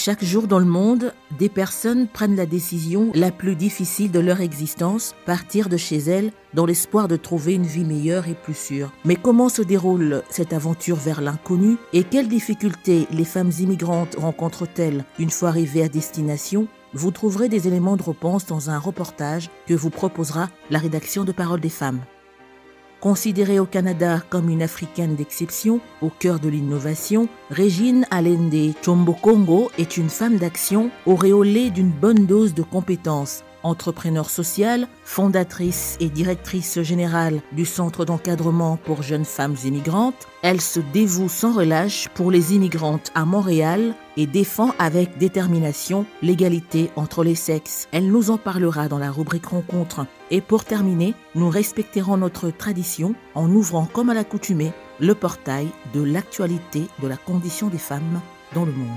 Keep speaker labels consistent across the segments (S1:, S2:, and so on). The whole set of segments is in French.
S1: Chaque jour dans le monde, des personnes prennent la décision la plus difficile de leur existence, partir de chez elles dans l'espoir de trouver une vie meilleure et plus sûre. Mais comment se déroule cette aventure vers l'inconnu et quelles difficultés les femmes immigrantes rencontrent-elles une fois arrivées à destination? Vous trouverez des éléments de réponse dans un reportage que vous proposera la rédaction de Paroles des femmes. Considérée au Canada comme une Africaine d'exception, au cœur de l'innovation, Régine Allende Tshombokongo est une femme d'action auréolée d'une bonne dose de compétences. Entrepreneure sociale, fondatrice et directrice générale du Centre d'encadrement pour jeunes femmes immigrantes, elle se dévoue sans relâche pour les immigrantes à Montréal et défend avec détermination l'égalité entre les sexes. Elle nous en parlera dans la rubrique Rencontre. Et pour terminer, nous respecterons notre tradition en ouvrant comme à l'accoutumée le portail de l'actualité de la condition des femmes dans le monde.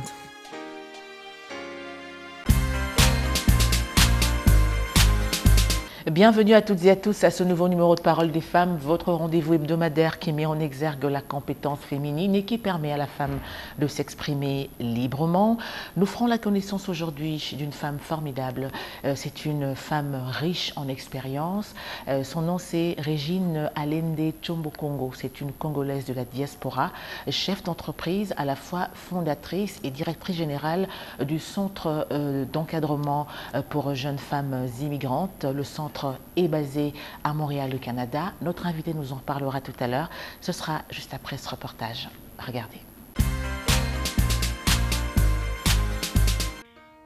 S2: Bienvenue à toutes et à tous à ce nouveau numéro de Paroles des femmes, votre rendez-vous hebdomadaire qui met en exergue la compétence féminine et qui permet à la femme de s'exprimer librement. Nous ferons la connaissance aujourd'hui d'une femme formidable. C'est une femme riche en expérience. Son nom c'est Régine Allende Tshombokongo. C'est une Congolaise de la diaspora, chef d'entreprise, à la fois fondatrice et directrice générale du Centre d'encadrement pour jeunes femmes immigrantes. Le centre est basé à Montréal, au Canada. Notre invité nous en parlera tout à l'heure. Ce sera juste après ce reportage. Regardez.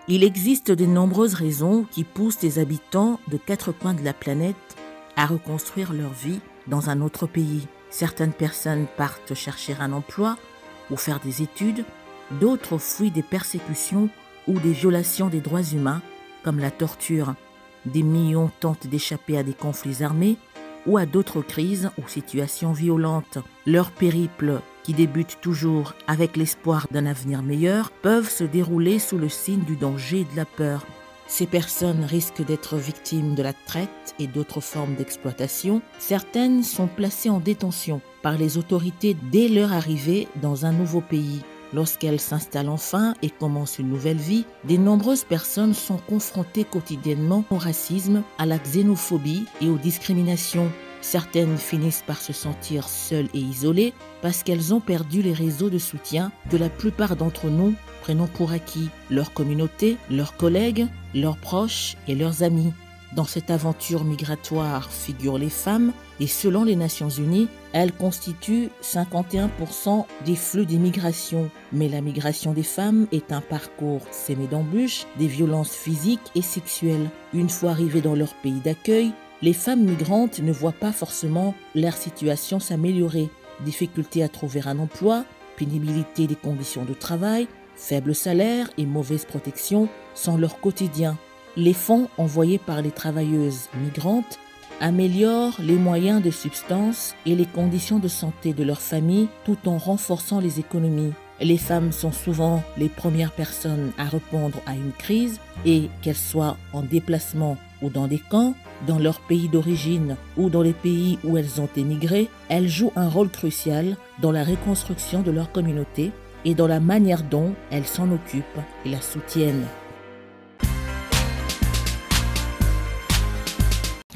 S1: Il existe de nombreuses raisons qui poussent les habitants de 4 coins de la planète à reconstruire leur vie dans un autre pays. Certaines personnes partent chercher un emploi ou faire des études. D'autres fuient des persécutions ou des violations des droits humains, comme la torture. Des millions tentent d'échapper à des conflits armés ou à d'autres crises ou situations violentes. Leur périple, qui débute toujours avec l'espoir d'un avenir meilleur, peuvent se dérouler sous le signe du danger et de la peur. Ces personnes risquent d'être victimes de la traite et d'autres formes d'exploitation. Certaines sont placées en détention par les autorités dès leur arrivée dans un nouveau pays. Lorsqu'elles s'installent enfin et commencent une nouvelle vie, de nombreuses personnes sont confrontées quotidiennement au racisme, à la xénophobie et aux discriminations. Certaines finissent par se sentir seules et isolées parce qu'elles ont perdu les réseaux de soutien que la plupart d'entre nous prennent pour acquis, leur communauté, leurs collègues, leurs proches et leurs amis. Dans cette aventure migratoire figurent les femmes et selon les Nations Unies, elles constituent 51% des flux d'immigration. Mais la migration des femmes est un parcours semé d'embûches, des violences physiques et sexuelles. Une fois arrivées dans leur pays d'accueil, les femmes migrantes ne voient pas forcément leur situation s'améliorer. Difficultés à trouver un emploi, pénibilité des conditions de travail, faible salaire et mauvaise protection sont leur quotidien. Les fonds envoyés par les travailleuses migrantes améliorent les moyens de subsistance et les conditions de santé de leur famille tout en renforçant les économies. Les femmes sont souvent les premières personnes à répondre à une crise et qu'elles soient en déplacement ou dans des camps, dans leur pays d'origine ou dans les pays où elles ont émigré, elles jouent un rôle crucial dans la reconstruction de leur communauté et dans la manière dont elles s'en occupent et la soutiennent.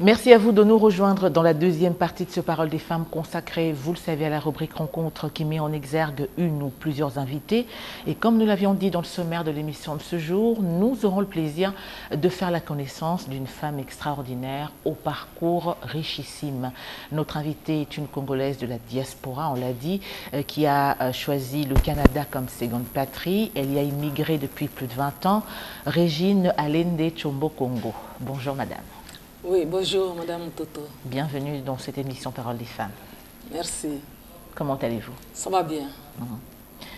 S2: Merci à vous de nous rejoindre dans la deuxième partie de ce Parole des femmes consacrée, vous le savez, à la rubrique Rencontre qui met en exergue une ou plusieurs invités. Et comme nous l'avions dit dans le sommaire de l'émission de ce jour, nous aurons le plaisir de faire la connaissance d'une femme extraordinaire au parcours richissime. Notre invitée est une Congolaise de la diaspora, on l'a dit, qui a choisi le Canada comme seconde patrie. Elle y a immigré depuis plus de 20 ans. Régine Allende Tshombokongo. Bonjour madame.
S3: Oui, bonjour Madame Toto.
S2: Bienvenue dans cette émission Paroles des femmes.
S3: Merci.
S2: Comment allez-vous?
S3: Ça va bien.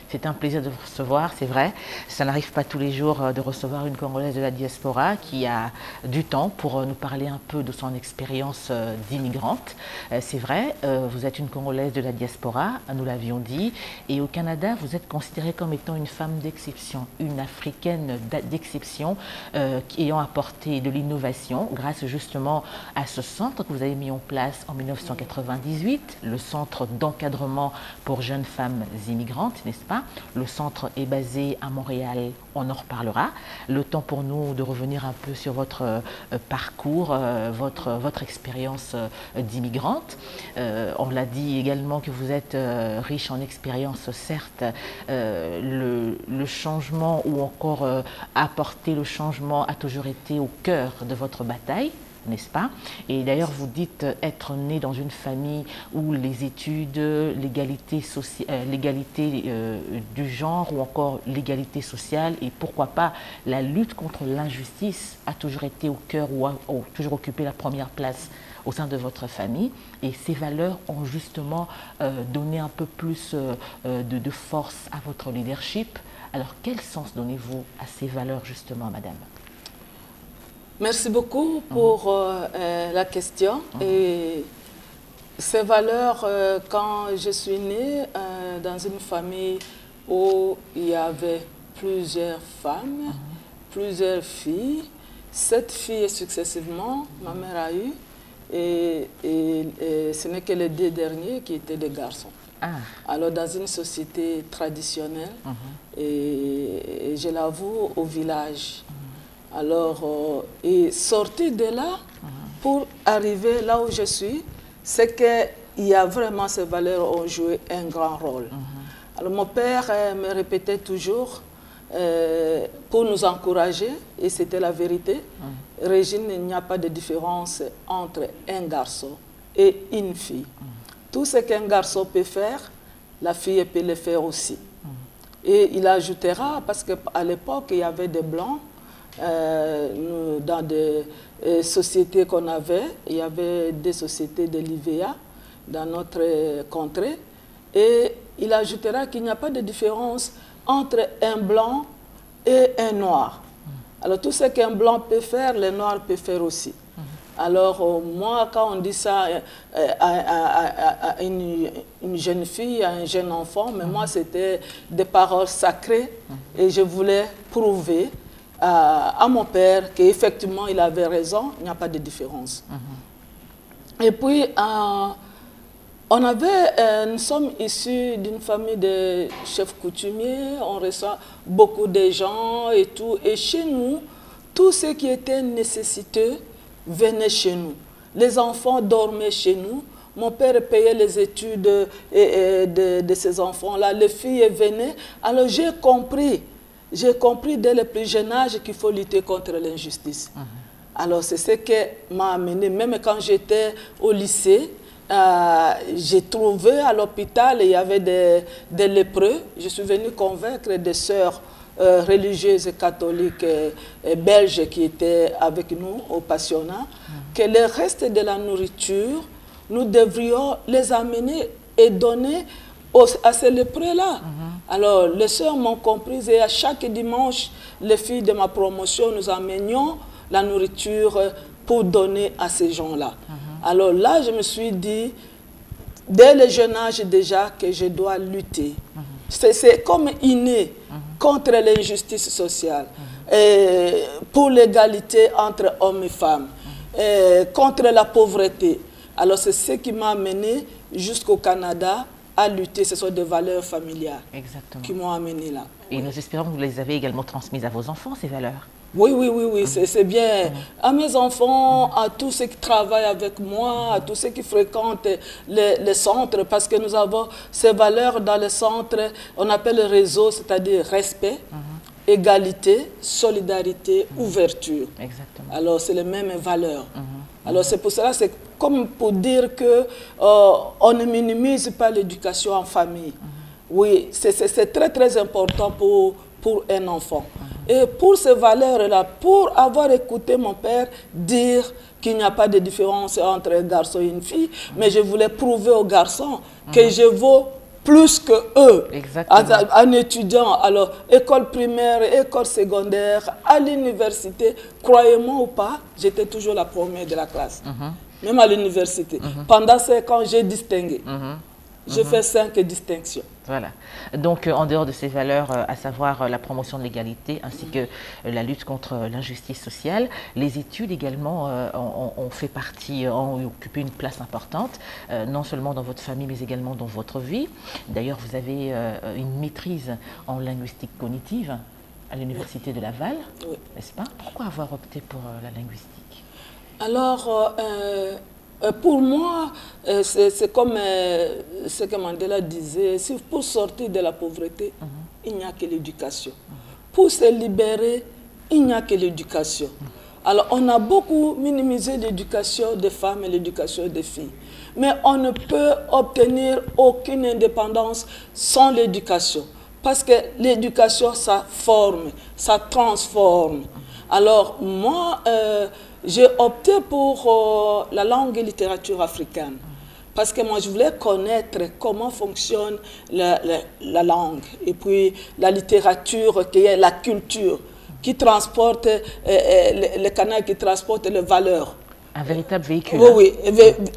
S2: C'est un plaisir de vous recevoir, c'est vrai. Ça n'arrive pas tous les jours de recevoir une Congolaise de la diaspora qui a du temps pour nous parler un peu de son expérience d'immigrante. C'est vrai, vous êtes une Congolaise de la diaspora, nous l'avions dit, et au Canada, vous êtes considérée comme étant une femme d'exception, une Africaine d'exception, ayant apporté de l'innovation grâce justement à ce centre que vous avez mis en place en 1998, le Centre d'encadrement pour jeunes femmes immigrantes, n'est-ce pas? pas? Le centre est basé à Montréal, on en reparlera. Le temps pour nous de revenir un peu sur votre parcours, votre expérience d'immigrante. On l'a dit également que vous êtes riche en expérience, certes. Le changement ou encore apporter le changement a toujours été au cœur de votre bataille, n'est-ce pas? Et d'ailleurs, vous dites être né dans une famille où les études, l'égalité du genre ou encore l'égalité sociale et pourquoi pas la lutte contre l'injustice a toujours été au cœur ou a toujours occupé la première place au sein de votre famille. Et ces valeurs ont justement donné un peu plus de force à votre leadership. Alors, quel sens donnez-vous à ces valeurs justement, madame?
S3: Merci beaucoup pour la question. Et ces valeurs, quand je suis née dans une famille où il y avait plusieurs femmes, plusieurs filles, 7 filles successivement, ma mère a eu, et ce n'est que les 2 derniers qui étaient des garçons. Ah. Alors dans une société traditionnelle, et je l'avoue, au village. Alors, et sortir de là pour arriver là où je suis, c'est qu'il y a vraiment ces valeurs ont joué un grand rôle. Alors mon père me répétait toujours, pour nous encourager, et c'était la vérité, Régine, il n'y a pas de différence entre un garçon et une fille. Tout ce qu'un garçon peut faire, la fille peut le faire aussi. Et il ajoutera, parce qu'à l'époque, il y avait des blancs, dans des sociétés qu'on avait, il y avait des sociétés de l'IVA dans notre contrée, et il ajoutera qu'il n'y a pas de différence entre un blanc et un noir. Alors tout ce qu'un blanc peut faire, le noir peut faire aussi. Alors moi, quand on dit ça à une jeune fille, à un jeune enfant, mais moi c'était des paroles sacrées, et je voulais prouver à mon père qu'effectivement il avait raison, il n'y a pas de différence. Et puis, nous sommes issus d'une famille de chefs coutumiers, on reçoit beaucoup de gens et tout. Et chez nous, tout ce qui était nécessiteux venait chez nous. Les enfants dormaient chez nous. Mon père payait les études de ces enfants-là. Les filles venaient. Alors j'ai compris dès le plus jeune âge qu'il faut lutter contre l'injustice. Alors c'est ce qui m'a amené, même quand j'étais au lycée, j'ai trouvé à l'hôpital, il y avait des lépreux. Je suis venue convaincre des sœurs religieuses catholiques belges qui étaient avec nous au pensionnat, que le reste de la nourriture, nous devrions les amener et donner à ces lépreux-là. Alors, les sœurs m'ont comprise et à chaque dimanche, les filles de ma promotion, nous amenions la nourriture pour donner à ces gens-là. Alors là, je me suis dit, dès le jeune âge déjà, que je dois lutter. C'est comme inné contre l'injustice sociale, pour l'égalité entre hommes et femmes, contre la pauvreté. Alors c'est ce qui m'a amené jusqu'au Canada à lutter. Ce sont des valeurs familiales qui m'ont amené là.
S2: Et nous espérons que vous les avez également transmises à vos enfants, ces valeurs.
S3: Oui, c'est bien. À mes enfants, à tous ceux qui travaillent avec moi, à tous ceux qui fréquentent les centres, parce que nous avons ces valeurs dans les centres, on appelle le réseau, c'est-à-dire respect, égalité, solidarité, ouverture.
S2: Exactement.
S3: Alors, c'est les mêmes valeurs. Alors, c'est pour cela, c'est comme pour dire que on ne minimise pas l'éducation en famille. Oui, c'est très, très important pour un enfant. Et pour ces valeurs-là, pour avoir écouté mon père dire qu'il n'y a pas de différence entre un garçon et une fille, mais je voulais prouver aux garçons que je vaux plus que eux. En étudiant, alors, école primaire, école secondaire, à l'université, croyez-moi ou pas, j'étais toujours la première de la classe, même à l'université. Pendant 5 ans, j'ai distingué. J'ai fait 5 distinctions.
S2: Voilà. Donc, en dehors de ces valeurs, à savoir la promotion de l'égalité ainsi que la lutte contre l'injustice sociale, les études également ont fait partie, ont occupé une place importante, non seulement dans votre famille, mais également dans votre vie. D'ailleurs, vous avez une maîtrise en linguistique cognitive à l'Université de Laval, n'est-ce pas? Pourquoi avoir opté pour la linguistique?
S3: Alors, pour moi, c'est comme ce que Mandela disait, pour sortir de la pauvreté, il n'y a que l'éducation. Pour se libérer, il n'y a que l'éducation. Alors, on a beaucoup minimisé l'éducation des femmes et l'éducation des filles. Mais on ne peut obtenir aucune indépendance sans l'éducation. Parce que l'éducation, ça forme, ça transforme. Alors, moi, j'ai opté pour la langue et littérature africaine. Parce que moi, je voulais connaître comment fonctionne la langue. Et puis, la littérature, qui est la culture, qui transporte, le canal qui transporte les valeurs.
S2: Un véritable véhicule.
S3: Oui,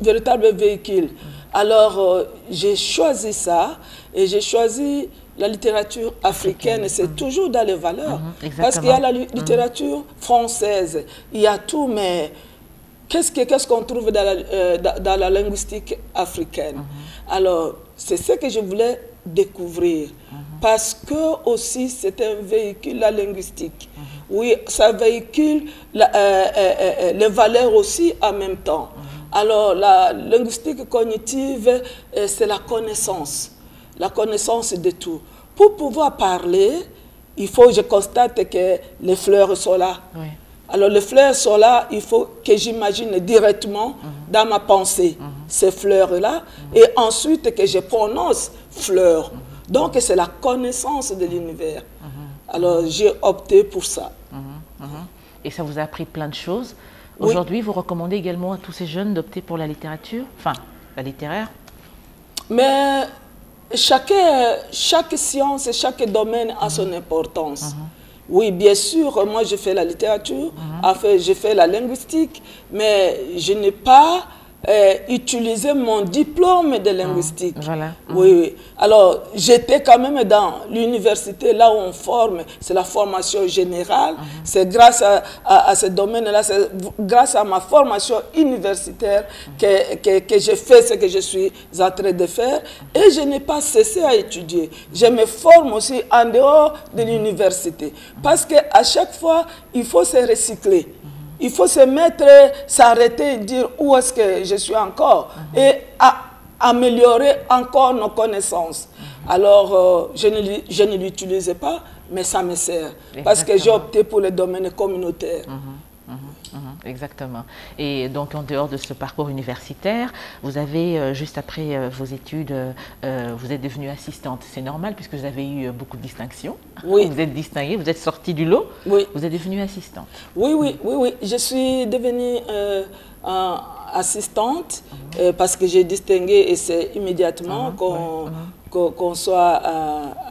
S3: véritable véhicule. Alors, j'ai choisi ça et j'ai choisi la littérature africaine. C'est toujours dans les valeurs. Parce qu'il y a la littérature française, il y a tout, mais qu'est-ce qu'on trouve dans la linguistique africaine? Alors, c'est ce que je voulais découvrir. Parce que aussi, c'est un véhicule, la linguistique. Oui, ça véhicule les valeurs aussi en même temps. Alors, la linguistique cognitive, c'est la connaissance de tout. Pour pouvoir parler, il faut que je constate que les fleurs sont là. Oui. Alors, les fleurs sont là, il faut que j'imagine directement dans ma pensée ces fleurs-là et ensuite que je prononce fleurs. Donc, c'est la connaissance de l'univers. Alors, j'ai opté pour ça.
S2: Et ça vous a appris plein de choses. Aujourd'hui, vous recommandez également à tous ces jeunes d'opter pour la littérature, enfin, la littéraire?
S3: Mais chaque science et chaque domaine a son importance. Oui, bien sûr, moi je fais la littérature, enfin, je fais la linguistique, mais je n'ai pas utilisé mon diplôme de linguistique.
S2: Voilà.
S3: Oui, oui. Alors, j'étais quand même dans l'université, là où on forme, c'est la formation générale. C'est grâce à ce domaine-là, c'est grâce à ma formation universitaire que j'ai fait ce que je suis en train de faire. Et je n'ai pas cessé à étudier. Je me forme aussi en dehors de l'université. Parce qu'à chaque fois, il faut se recycler. Il faut se mettre, s'arrêter et dire où est-ce que je suis encore et améliorer encore nos connaissances. Alors, je ne l'utilisais pas, mais ça me sert. Parce que j'ai opté pour le domaine communautaire.
S2: Exactement. Et donc, en dehors de ce parcours universitaire, vous avez, juste après vos études, vous êtes devenue assistante. C'est normal puisque vous avez eu beaucoup de distinctions.
S3: Oui.
S2: Vous êtes distinguée, vous êtes sortie du lot.
S3: Oui.
S2: Vous êtes devenue assistante.
S3: Oui, oui, oui, oui. Je suis devenue assistante parce que j'ai distingué et c'est immédiatement qu'on soit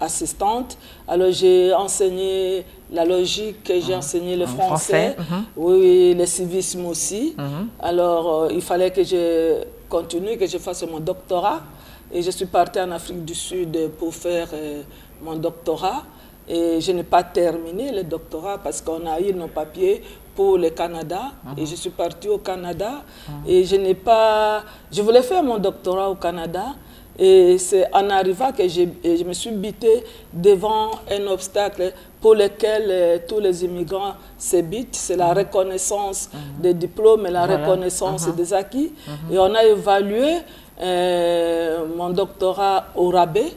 S3: assistante. Alors, j'ai enseigné la logique, j'ai enseigné le français, oui, le civisme aussi. Alors, il fallait que je continue, que je fasse mon doctorat. Et je suis partie en Afrique du Sud pour faire mon doctorat. Et je n'ai pas terminé le doctorat parce qu'on a eu nos papiers pour le Canada. Et je suis partie au Canada. Et je voulais faire mon doctorat au Canada. Et c'est en arrivant que je me suis butée devant un obstacle pour lequel tous les immigrants se butent. C'est la reconnaissance des diplômes et la reconnaissance des acquis. Et on a évalué mon doctorat au rabais.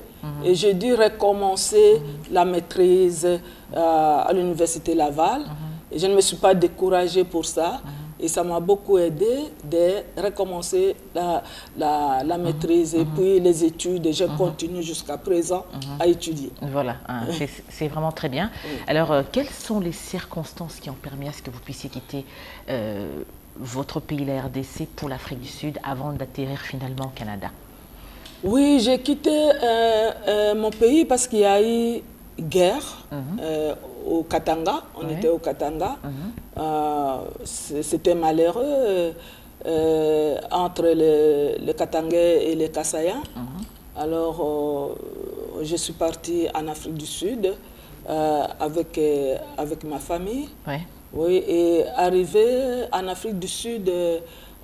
S3: Et j'ai dû recommencer la maîtrise à l'Université Laval. Et je ne me suis pas découragée pour ça. Et ça m'a beaucoup aidé de recommencer la maîtrise et puis les études. Et je continue jusqu'à présent à étudier.
S2: Voilà, c'est vraiment très bien. Alors, quelles sont les circonstances qui ont permis à ce que vous puissiez quitter votre pays, la RDC, pour l'Afrique du Sud avant d'atterrir finalement au Canada?
S3: Oui, j'ai quitté mon pays parce qu'il y a eu guerre au Katanga. On était au Katanga. C'était malheureux entre les Katangais et les Kassayans. Alors, je suis partie en Afrique du Sud avec ma famille.
S2: Ouais.
S3: Oui, et arrivé en Afrique du Sud,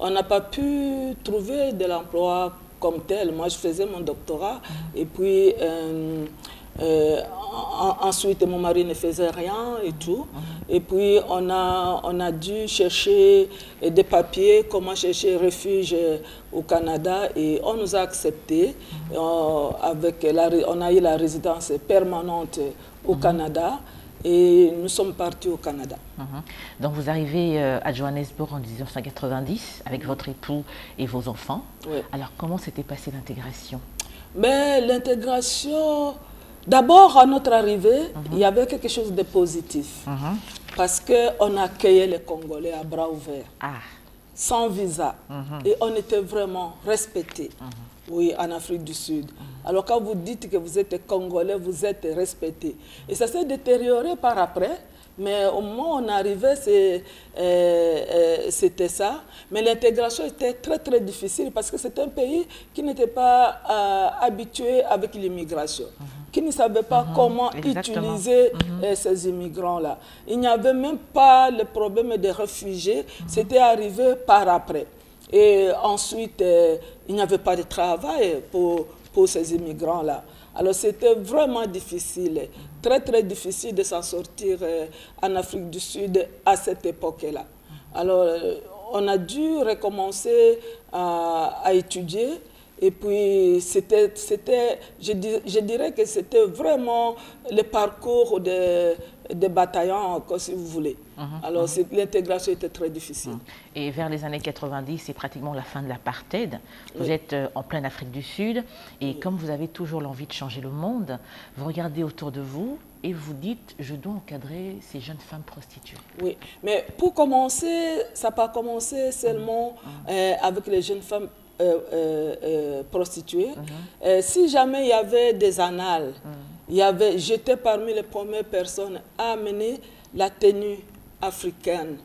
S3: on n'a pas pu trouver de l'emploi comme tel. Moi, je faisais mon doctorat et puis ensuite mon mari ne faisait rien et tout. Et puis on a dû chercher des papiers, comment chercher refuge au Canada et on nous a acceptés. On a eu la résidence permanente au Canada. Et nous sommes partis au Canada.
S2: Donc vous arrivez à Johannesburg en 1990 avec votre époux et vos enfants.
S3: Oui.
S2: Alors comment s'était passée l'intégration?
S3: Mais l'intégration, d'abord à notre arrivée, il y avait quelque chose de positif. Parce qu'on accueillait les Congolais à bras ouverts, sans visa. Et on était vraiment respectés. Oui, en Afrique du Sud. Alors quand vous dites que vous êtes Congolais, vous êtes respecté. Et ça s'est détérioré par après, mais au moment où on arrivait, c'était ça. Mais l'intégration était très très difficile parce que c'est un pays qui n'était pas habitué avec l'immigration, qui ne savait pas comment utiliser ces immigrants-là. Il n'y avait même pas le problème des réfugiés, c'était arrivé par après. Et ensuite, il n'y avait pas de travail pour ces immigrants-là. Alors c'était vraiment difficile, très très difficile de s'en sortir en Afrique du Sud à cette époque-là. Alors on a dû recommencer à étudier. Et puis, je dirais que c'était vraiment le parcours des bataillons, si vous voulez. Alors, l'intégration était très difficile.
S2: Et vers les années 90, c'est pratiquement la fin de l'apartheid. Vous êtes en pleine Afrique du Sud. Et comme vous avez toujours l'envie de changer le monde, vous regardez autour de vous et vous dites, je dois encadrer ces jeunes femmes prostituées.
S3: Oui, mais pour commencer, ça n'a pas commencé seulement avec les jeunes femmes prostituées. Si jamais il y avait des annales, j'étais parmi les premières personnes à amener la tenue africaine,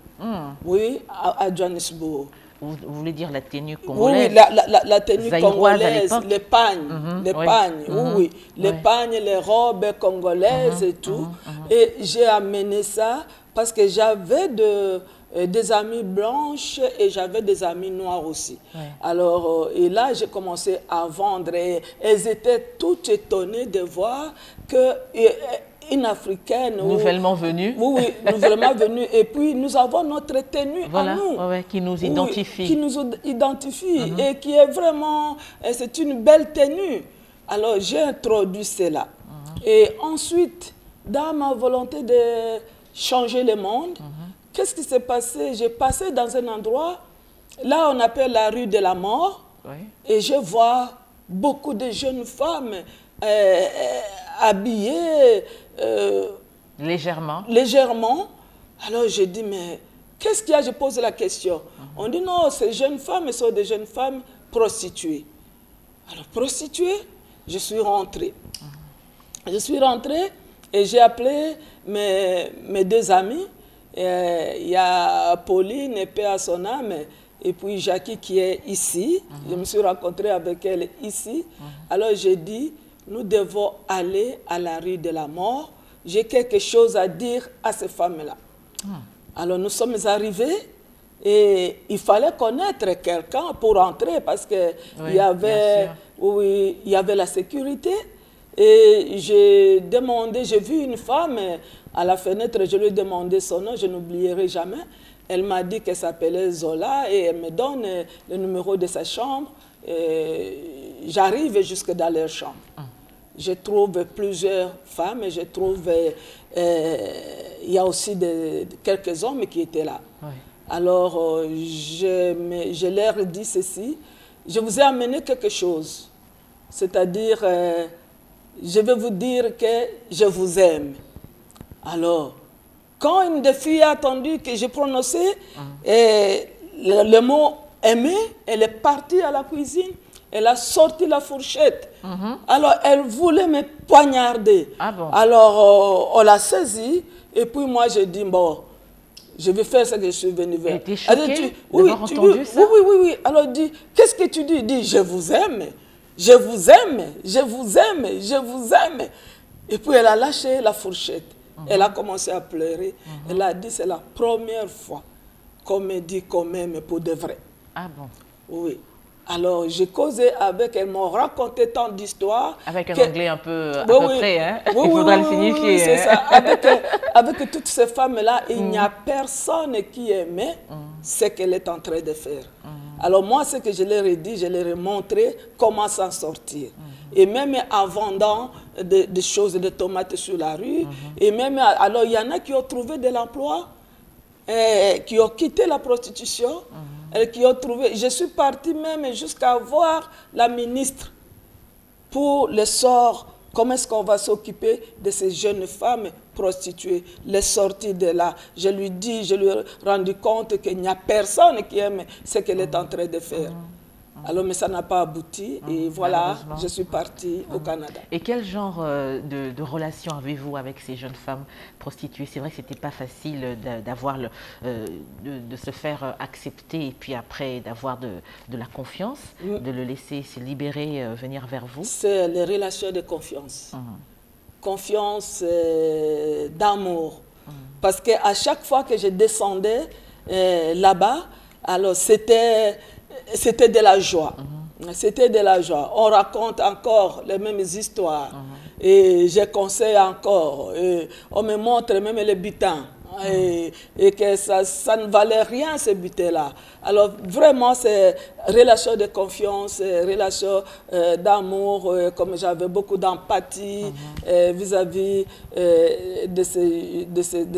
S3: oui, à Johannesburg.
S2: Vous voulez dire la tenue congolaise?
S3: Oui, la tenue congolaise, les pagnes, les pagnes, les robes congolaises et tout. Et j'ai amené ça parce que j'avais des amies blanches et j'avais des amies noires aussi. Alors, et là, j'ai commencé à vendre et elles étaient toutes étonnées de voir qu'une Africaine...
S2: Nouvellement venue.
S3: Oui, nouvellement venue. Et puis, nous avons notre tenue à nous.
S2: Qui nous identifie.
S3: Qui nous identifie et qui est vraiment... C'est une belle tenue. Alors, j'ai introduit cela. Et ensuite, dans ma volonté de changer le monde, qu'est-ce qui s'est passé? J'ai passé dans un endroit, là on appelle la rue de la mort, et je vois beaucoup de jeunes femmes habillées
S2: légèrement.
S3: Alors je dis, mais qu'est-ce qu'il y a? Je pose la question. On dit non, ces jeunes femmes sont des jeunes femmes prostituées. Alors prostituées, je suis rentrée. Je suis rentrée et j'ai appelé mes deux amis. Il y a Pauline, paix à son âme, et puis Jackie qui est ici. Je me suis rencontrée avec elle ici. Alors j'ai dit, nous devons aller à la rue de la mort. J'ai quelque chose à dire à ces femmes-là. Alors nous sommes arrivés et il fallait connaître quelqu'un pour entrer parce que il y avait la sécurité. Et j'ai vu une femme à la fenêtre, je lui ai demandé son nom, je n'oublierai jamais. Elle m'a dit qu'elle s'appelait Zola et elle me donne le numéro de sa chambre. J'arrive jusque dans leur chambre. Je trouve plusieurs femmes et je trouve, il y a aussi quelques hommes qui étaient là. Alors, je leur dis ceci, je vous ai amené quelque chose, c'est-à-dire... je vais vous dire que je vous aime. Alors, quand une des filles a entendu que j'ai prononcé le mot aimer, elle est partie à la cuisine, elle a sorti la fourchette. Alors, elle voulait me poignarder. Alors, on l'a saisie, et puis moi, j'ai dit, bon, je vais faire ce que je suis venue vers.
S2: Elle était choquée d'avoir entendu ça?
S3: Oui. Alors, elle dit, qu'est-ce que tu dis? Il dit, je vous aime. je vous aime, je vous aime, je vous aime. Et puis elle a lâché la fourchette. Elle a commencé à pleurer. Elle a dit, c'est la première fois qu'on me dit qu'on m'aime pour de vrai.
S2: Ah bon?
S3: Oui. Alors, j'ai causé avec elle, m'ont raconté tant d'histoires.
S2: Avec un anglais un peu à peu près, hein? Il faudra le signifier.
S3: Oui, c'est ça. Avec toutes ces femmes-là, il n'y a personne qui aimait ce qu'elle est en train de faire. Alors moi, ce que je leur ai dit, je leur ai montré comment s'en sortir. Et même en vendant des choses, des tomates sur la rue, et même, alors il y en a qui ont trouvé de l'emploi, qui ont quitté la prostitution, qui ont trouvé. Je suis partie même jusqu'à voir la ministre pour le sort, comment est-ce qu'on va s'occuper de ces jeunes femmes prostituées, les sortir de là. Je lui ai rendu compte qu'il n'y a personne qui aime ce qu'elle est en train de faire. Alors, mais ça n'a pas abouti et voilà, je suis partie au Canada.
S2: Et quel genre de relation avez-vous avec ces jeunes femmes prostituées? C'est vrai que ce n'était pas facile d'avoir de se faire accepter et puis après d'avoir de la confiance, de le laisser se libérer, venir vers vous.
S3: C'est les relations de confiance. Confiance d'amour. Parce qu'à chaque fois que je descendais là-bas, alors c'était de la joie. C'était de la joie. On raconte encore les mêmes histoires. Et je conseille encore. Et on me montre même les butins. Et que ça ne valait rien, ces butins-là. Alors, vraiment, c'est relation de confiance, relation d'amour, comme j'avais beaucoup d'empathie vis-à-vis de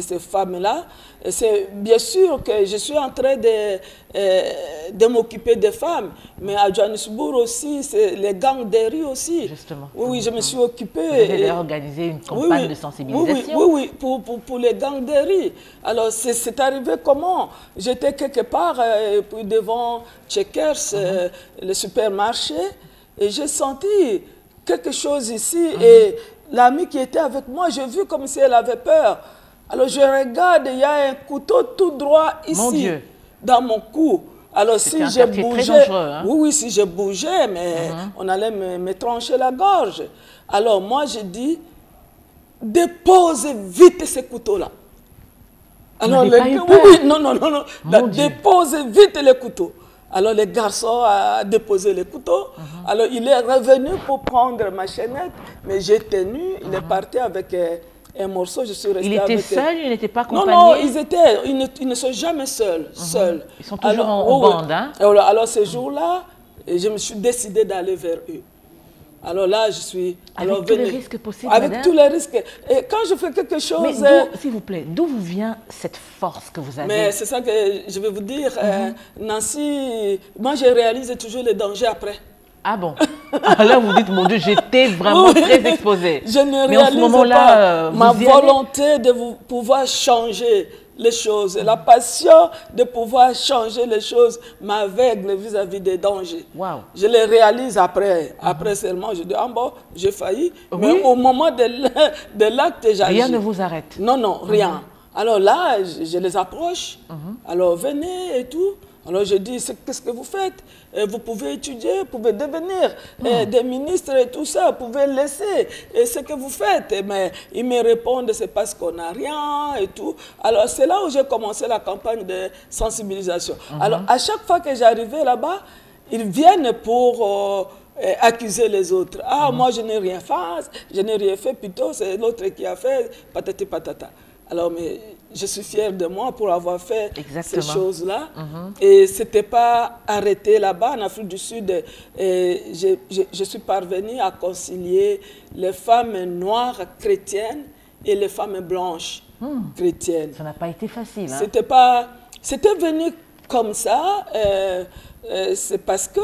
S3: ces femmes-là. C'est bien sûr que je suis en train de m'occuper des femmes, mais à Johannesburg aussi, c'est les gangs des rues aussi.
S2: Justement.
S3: Oui, je me suis occupée.
S2: Vous avez organisé une campagne de sensibilisation.
S3: Oui, pour les gangs des rues. Alors, c'est arrivé comment? J'étais quelque part devant Checkers, le supermarché, et j'ai senti quelque chose ici. Et l'amie qui était avec moi, j'ai vu comme si elle avait peur. Alors je regarde, il y a un couteau tout droit ici, dans mon cou. Alors si je bougeais, oui, si je bougeais, mais on allait me trancher la gorge. Alors moi je dis, dépose vite ce couteau-là. Alors non, dépose vite le couteau. Alors le garçon a déposé le couteau. Alors il est revenu pour prendre ma chaînette, mais j'ai tenu, il est parti avec un morceau, je suis restée avec...
S2: Il était seul, il n'était pas accompagné?
S3: Non, ils ne sont jamais seuls.
S2: Ils sont toujours en bande, hein?
S3: Alors ce jour-là, je me suis décidée d'aller vers eux. Alors là, je suis...
S2: Avec tous les risques possibles,
S3: avec
S2: madame?
S3: Tous les risques. Et quand je fais quelque chose...
S2: Mais s'il vous plaît, d'où vous vient cette force que vous avez?
S3: Mais c'est ça que je vais vous dire. Nancy, moi, je réalise toujours les dangers après.
S2: Ah bon? Là, vous dites, mon Dieu, j'étais vraiment très exposée.
S3: Je ne
S2: mais en ce moment-là,
S3: ma volonté de pouvoir changer les choses, la passion de pouvoir changer les choses m'aveugle vis-à-vis des dangers.
S2: Wow.
S3: Je les réalise après. Après seulement, je dis, ah bon, j'ai failli. Mais au moment de l'acte, j'agis.
S2: Rien ne vous arrête?
S3: Non, rien. Alors là, je les approche. Alors venez et tout. Alors je dis, qu'est-ce que vous faites? Vous pouvez étudier, vous pouvez devenir des ministres et tout ça, vous pouvez laisser ce que vous faites. Mais ils me répondent, c'est parce qu'on n'a rien et tout. Alors c'est là où j'ai commencé la campagne de sensibilisation. Alors à chaque fois que j'arrivais là-bas, ils viennent pour accuser les autres. Ah, moi je n'ai rien fait, plutôt c'est l'autre qui a fait, patati patata. Alors, mais je suis fière de moi pour avoir fait ces choses-là. Et ce n'était pas arrêté là-bas, en Afrique du Sud. Je suis parvenue à concilier les femmes noires chrétiennes et les femmes blanches chrétiennes.
S2: Ça n'a pas été facile. Hein?
S3: C'était venu comme ça. C'est parce que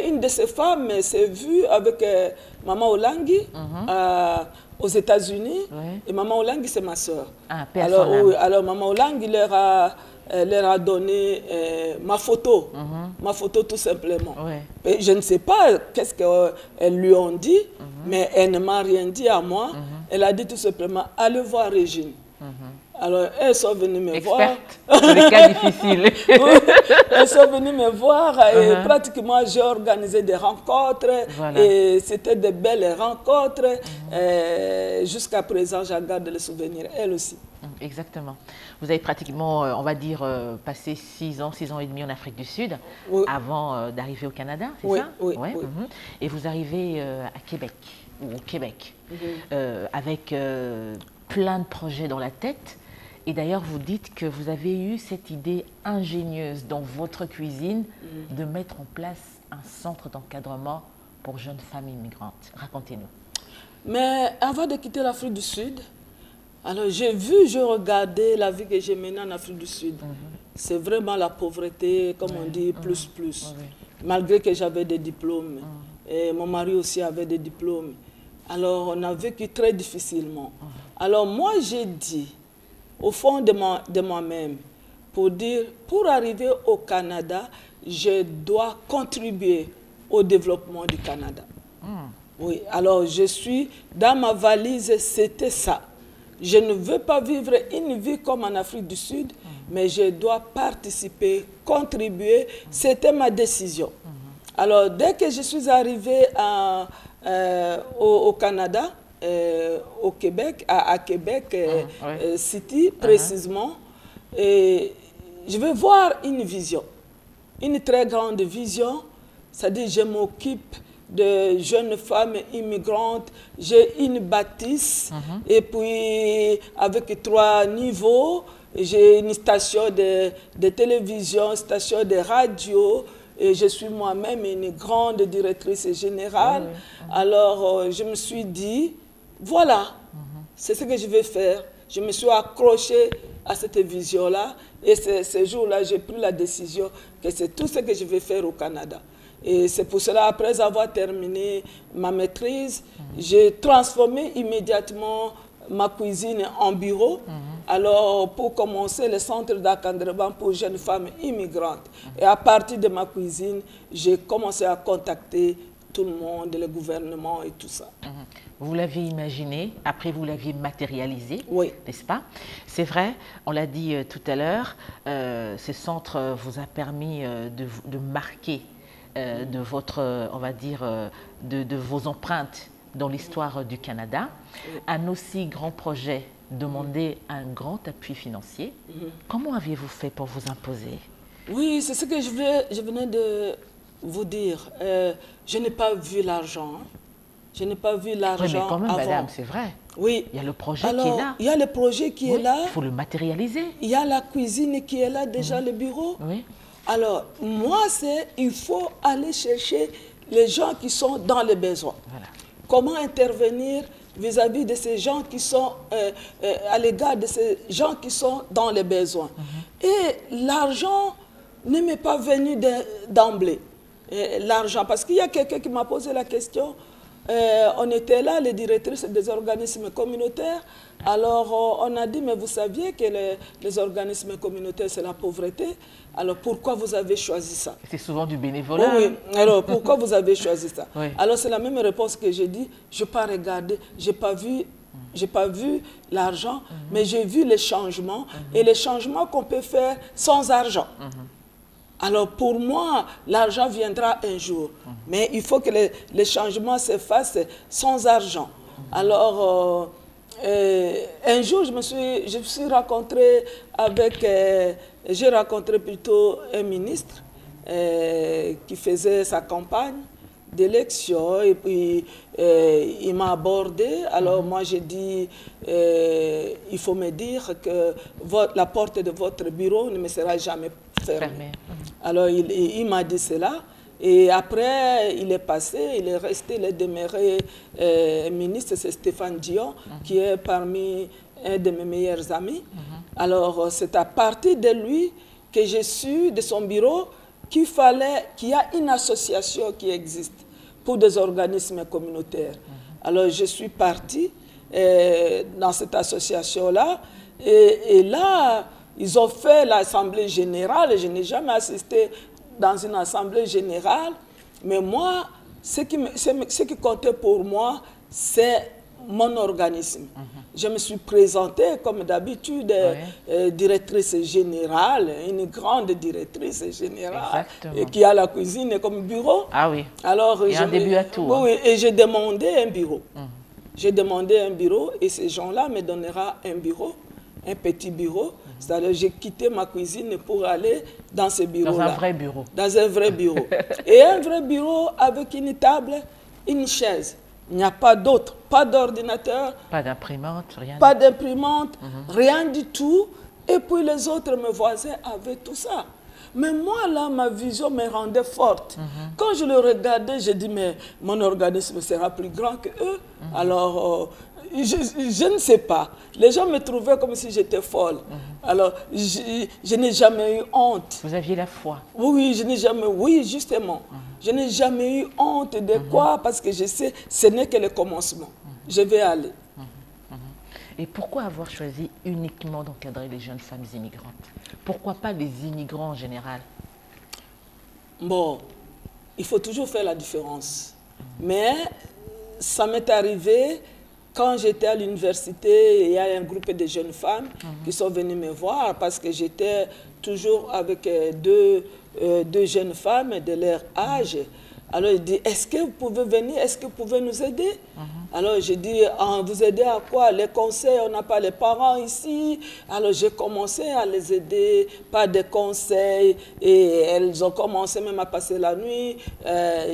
S3: une de ces femmes s'est vue avec Maman Olangi aux États-Unis. Et Maman Olangi, c'est ma soeur. Alors Maman Olangi leur a donné ma photo. Ma photo tout simplement. Et je ne sais pas qu'est-ce qu'elles lui ont dit, mais elle ne m'a rien dit à moi. Elle a dit tout simplement, allez voir Régine. Alors, elles sont venues me voir.
S2: Experte, les cas difficiles.
S3: Elles sont venues me voir et pratiquement j'ai organisé des rencontres.
S2: Voilà.
S3: Et c'était de belles rencontres. Jusqu'à présent, j'en garde le souvenir, elles aussi.
S2: Exactement. Vous avez pratiquement, on va dire, passé 6 ans et demi en Afrique du Sud,
S3: Oui.
S2: avant d'arriver au Canada, c'est
S3: Oui,
S2: ça?
S3: oui,
S2: Ouais.
S3: oui.
S2: Et vous arrivez à Québec, ou au Québec, avec plein de projets dans la tête. Et d'ailleurs, vous dites que vous avez eu cette idée ingénieuse dans votre cuisine de mettre en place un centre d'encadrement pour jeunes femmes immigrantes. Racontez-nous.
S3: Mais avant de quitter l'Afrique du Sud, alors j'ai regardé la vie que j'ai menée en Afrique du Sud. C'est vraiment la pauvreté, comme on dit, plus. Malgré que j'avais des diplômes. Et mon mari aussi avait des diplômes. Alors on a vécu très difficilement. Alors moi j'ai dit, au fond de moi-même, pour arriver au Canada, je dois contribuer au développement du Canada. Oui, alors dans ma valise, c'était ça. Je ne veux pas vivre une vie comme en Afrique du Sud, mais je dois participer, contribuer. C'était ma décision. Alors, dès que je suis arrivée au Canada, au Québec, à Québec City précisément, et je veux voir une vision, une très grande vision, c'est-à-dire je m'occupe de jeunes femmes immigrantes, j'ai une bâtisse et puis avec 3 niveaux, j'ai une station de télévision, station de radio. Et je suis moi-même une grande directrice générale. Alors, je me suis dit, voilà, c'est ce que je vais faire. Je me suis accrochée à cette vision-là. Et ce jour-là, j'ai pris la décision que c'est tout ce que je vais faire au Canada. Et c'est pour cela, après avoir terminé ma maîtrise, j'ai transformé immédiatement ma cuisine en bureau. Alors, pour commencer, le centre d'encadrement pour jeunes femmes immigrantes. Et à partir de ma cuisine, j'ai commencé à contacter tout le monde, le gouvernement et tout ça.
S2: Vous l'aviez imaginé, après vous l'aviez matérialisé,
S3: oui,
S2: n'est-ce pas? C'est vrai, on l'a dit tout à l'heure, ce centre vous a permis de marquer de votre, on va dire, de vos empreintes dans l'histoire du Canada. Un aussi grand projet demandait un grand appui financier. Comment aviez-vous fait pour vous imposer?
S3: Oui, c'est ce que je venais de vous dire. Je n'ai pas vu l'argent. Je n'ai pas vu l'argent
S2: Oui, mais quand même,
S3: avant.
S2: madame, c'est vrai.
S3: Oui.
S2: Il y a le projet qui est là.
S3: Il y a le projet qui est là.
S2: Il faut le matérialiser.
S3: Il y a la cuisine qui est là, déjà le bureau.
S2: Oui.
S3: Alors, moi, il faut aller chercher les gens qui sont dans les besoins.
S2: Voilà.
S3: Comment intervenir vis-à-vis de ces gens qui sont, à l'égard de ces gens qui sont dans les besoins. Et l'argent ne m'est pas venu d'emblée. L'argent, parce qu'il y a quelqu'un qui m'a posé la question. On était là, les directrices des organismes communautaires. Alors, on a dit, mais vous saviez que les organismes communautaires, c'est la pauvreté. Alors, pourquoi vous avez choisi ça?
S2: C'est souvent du bénévolat.
S3: Oui, alors pourquoi vous avez choisi ça?
S2: Oui.
S3: Alors, c'est la même réponse que j'ai dit. Je n'ai pas regardé, je n'ai pas vu l'argent, mais j'ai vu les changements et les changements qu'on peut faire sans argent. Alors, pour moi, l'argent viendra un jour. Mais il faut que les changements se fassent sans argent. Alors, un jour, je me suis rencontrée avec... j'ai rencontré plutôt un ministre qui faisait sa campagne d'élection. Et puis, il m'a abordé. Alors, moi, j'ai dit, il faut me dire que la porte de votre bureau ne me sera jamais fermée. Alors, il m'a dit cela. Et après, il est passé, il est resté, il est demeuré ministre, c'est Stéphane Dion, qui est parmi un de mes meilleurs amis. Alors, c'est à partir de lui que j'ai su, de son bureau, qu'il y a une association qui existe pour des organismes communautaires. Alors, je suis partie dans cette association-là, et là, ils ont fait l'Assemblée générale. Je n'ai jamais assisté dans une Assemblée générale, mais moi, ce qui comptait pour moi, c'est mon organisme. Je me suis présentée comme d'habitude directrice générale, une grande directrice générale qui a la cuisine comme bureau.
S2: Ah oui,
S3: alors,
S2: il y a un début à tout.
S3: Oui, et j'ai demandé un bureau. J'ai demandé un bureau et ces gens-là me donneront un bureau, un petit bureau. C'est-à-dire j'ai quitté ma cuisine pour aller dans ce bureau-là.
S2: Dans un vrai bureau.
S3: Dans un vrai bureau. Et un vrai bureau avec une table, une chaise. Il n'y a pas d'autre, pas d'ordinateur.
S2: Pas d'imprimante, rien.
S3: Pas d'imprimante, rien du tout. Et puis les autres, mes voisins, avaient tout ça. Mais moi, là, ma vision me rendait forte. Quand je le regardais, j'ai dit, mais mon organisme sera plus grand que eux. Alors, je ne sais pas. Les gens me trouvaient comme si j'étais folle. Alors, je n'ai jamais eu honte.
S2: Vous aviez la foi.
S3: Oui, je n'ai jamais, oui, justement. Je n'ai jamais eu honte de quoi, parce que je sais, ce n'est que le commencement. Je vais aller.
S2: Et pourquoi avoir choisi uniquement d'encadrer les jeunes femmes immigrantes? Pourquoi pas les immigrants en général?
S3: Bon, il faut toujours faire la différence. Mais ça m'est arrivé quand j'étais à l'université, il y a un groupe de jeunes femmes qui sont venues me voir parce que j'étais toujours avec deux jeunes femmes de leur âge. Alors il dit, est-ce que vous pouvez venir, est-ce que vous pouvez nous aider? Alors j'ai dit, vous aider à quoi? Les conseils, on n'a pas les parents ici. Alors j'ai commencé à les aider, pas de conseils. Et elles ont commencé même à passer la nuit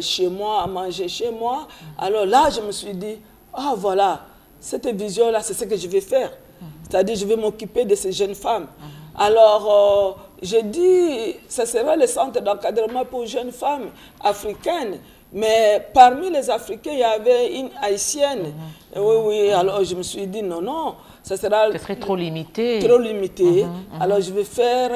S3: chez moi, à manger chez moi. Alors là, je me suis dit, ah voilà, cette vision-là, c'est ce que je vais faire. C'est-à-dire, je vais m'occuper de ces jeunes femmes. Alors, j'ai dit, ce sera le centre d'encadrement pour jeunes femmes africaines. Mais parmi les Africains, il y avait une Haïtienne. Oui, oui, alors je me suis dit, non, non, ce
S2: serait trop limité.
S3: Trop limité. Alors, je vais faire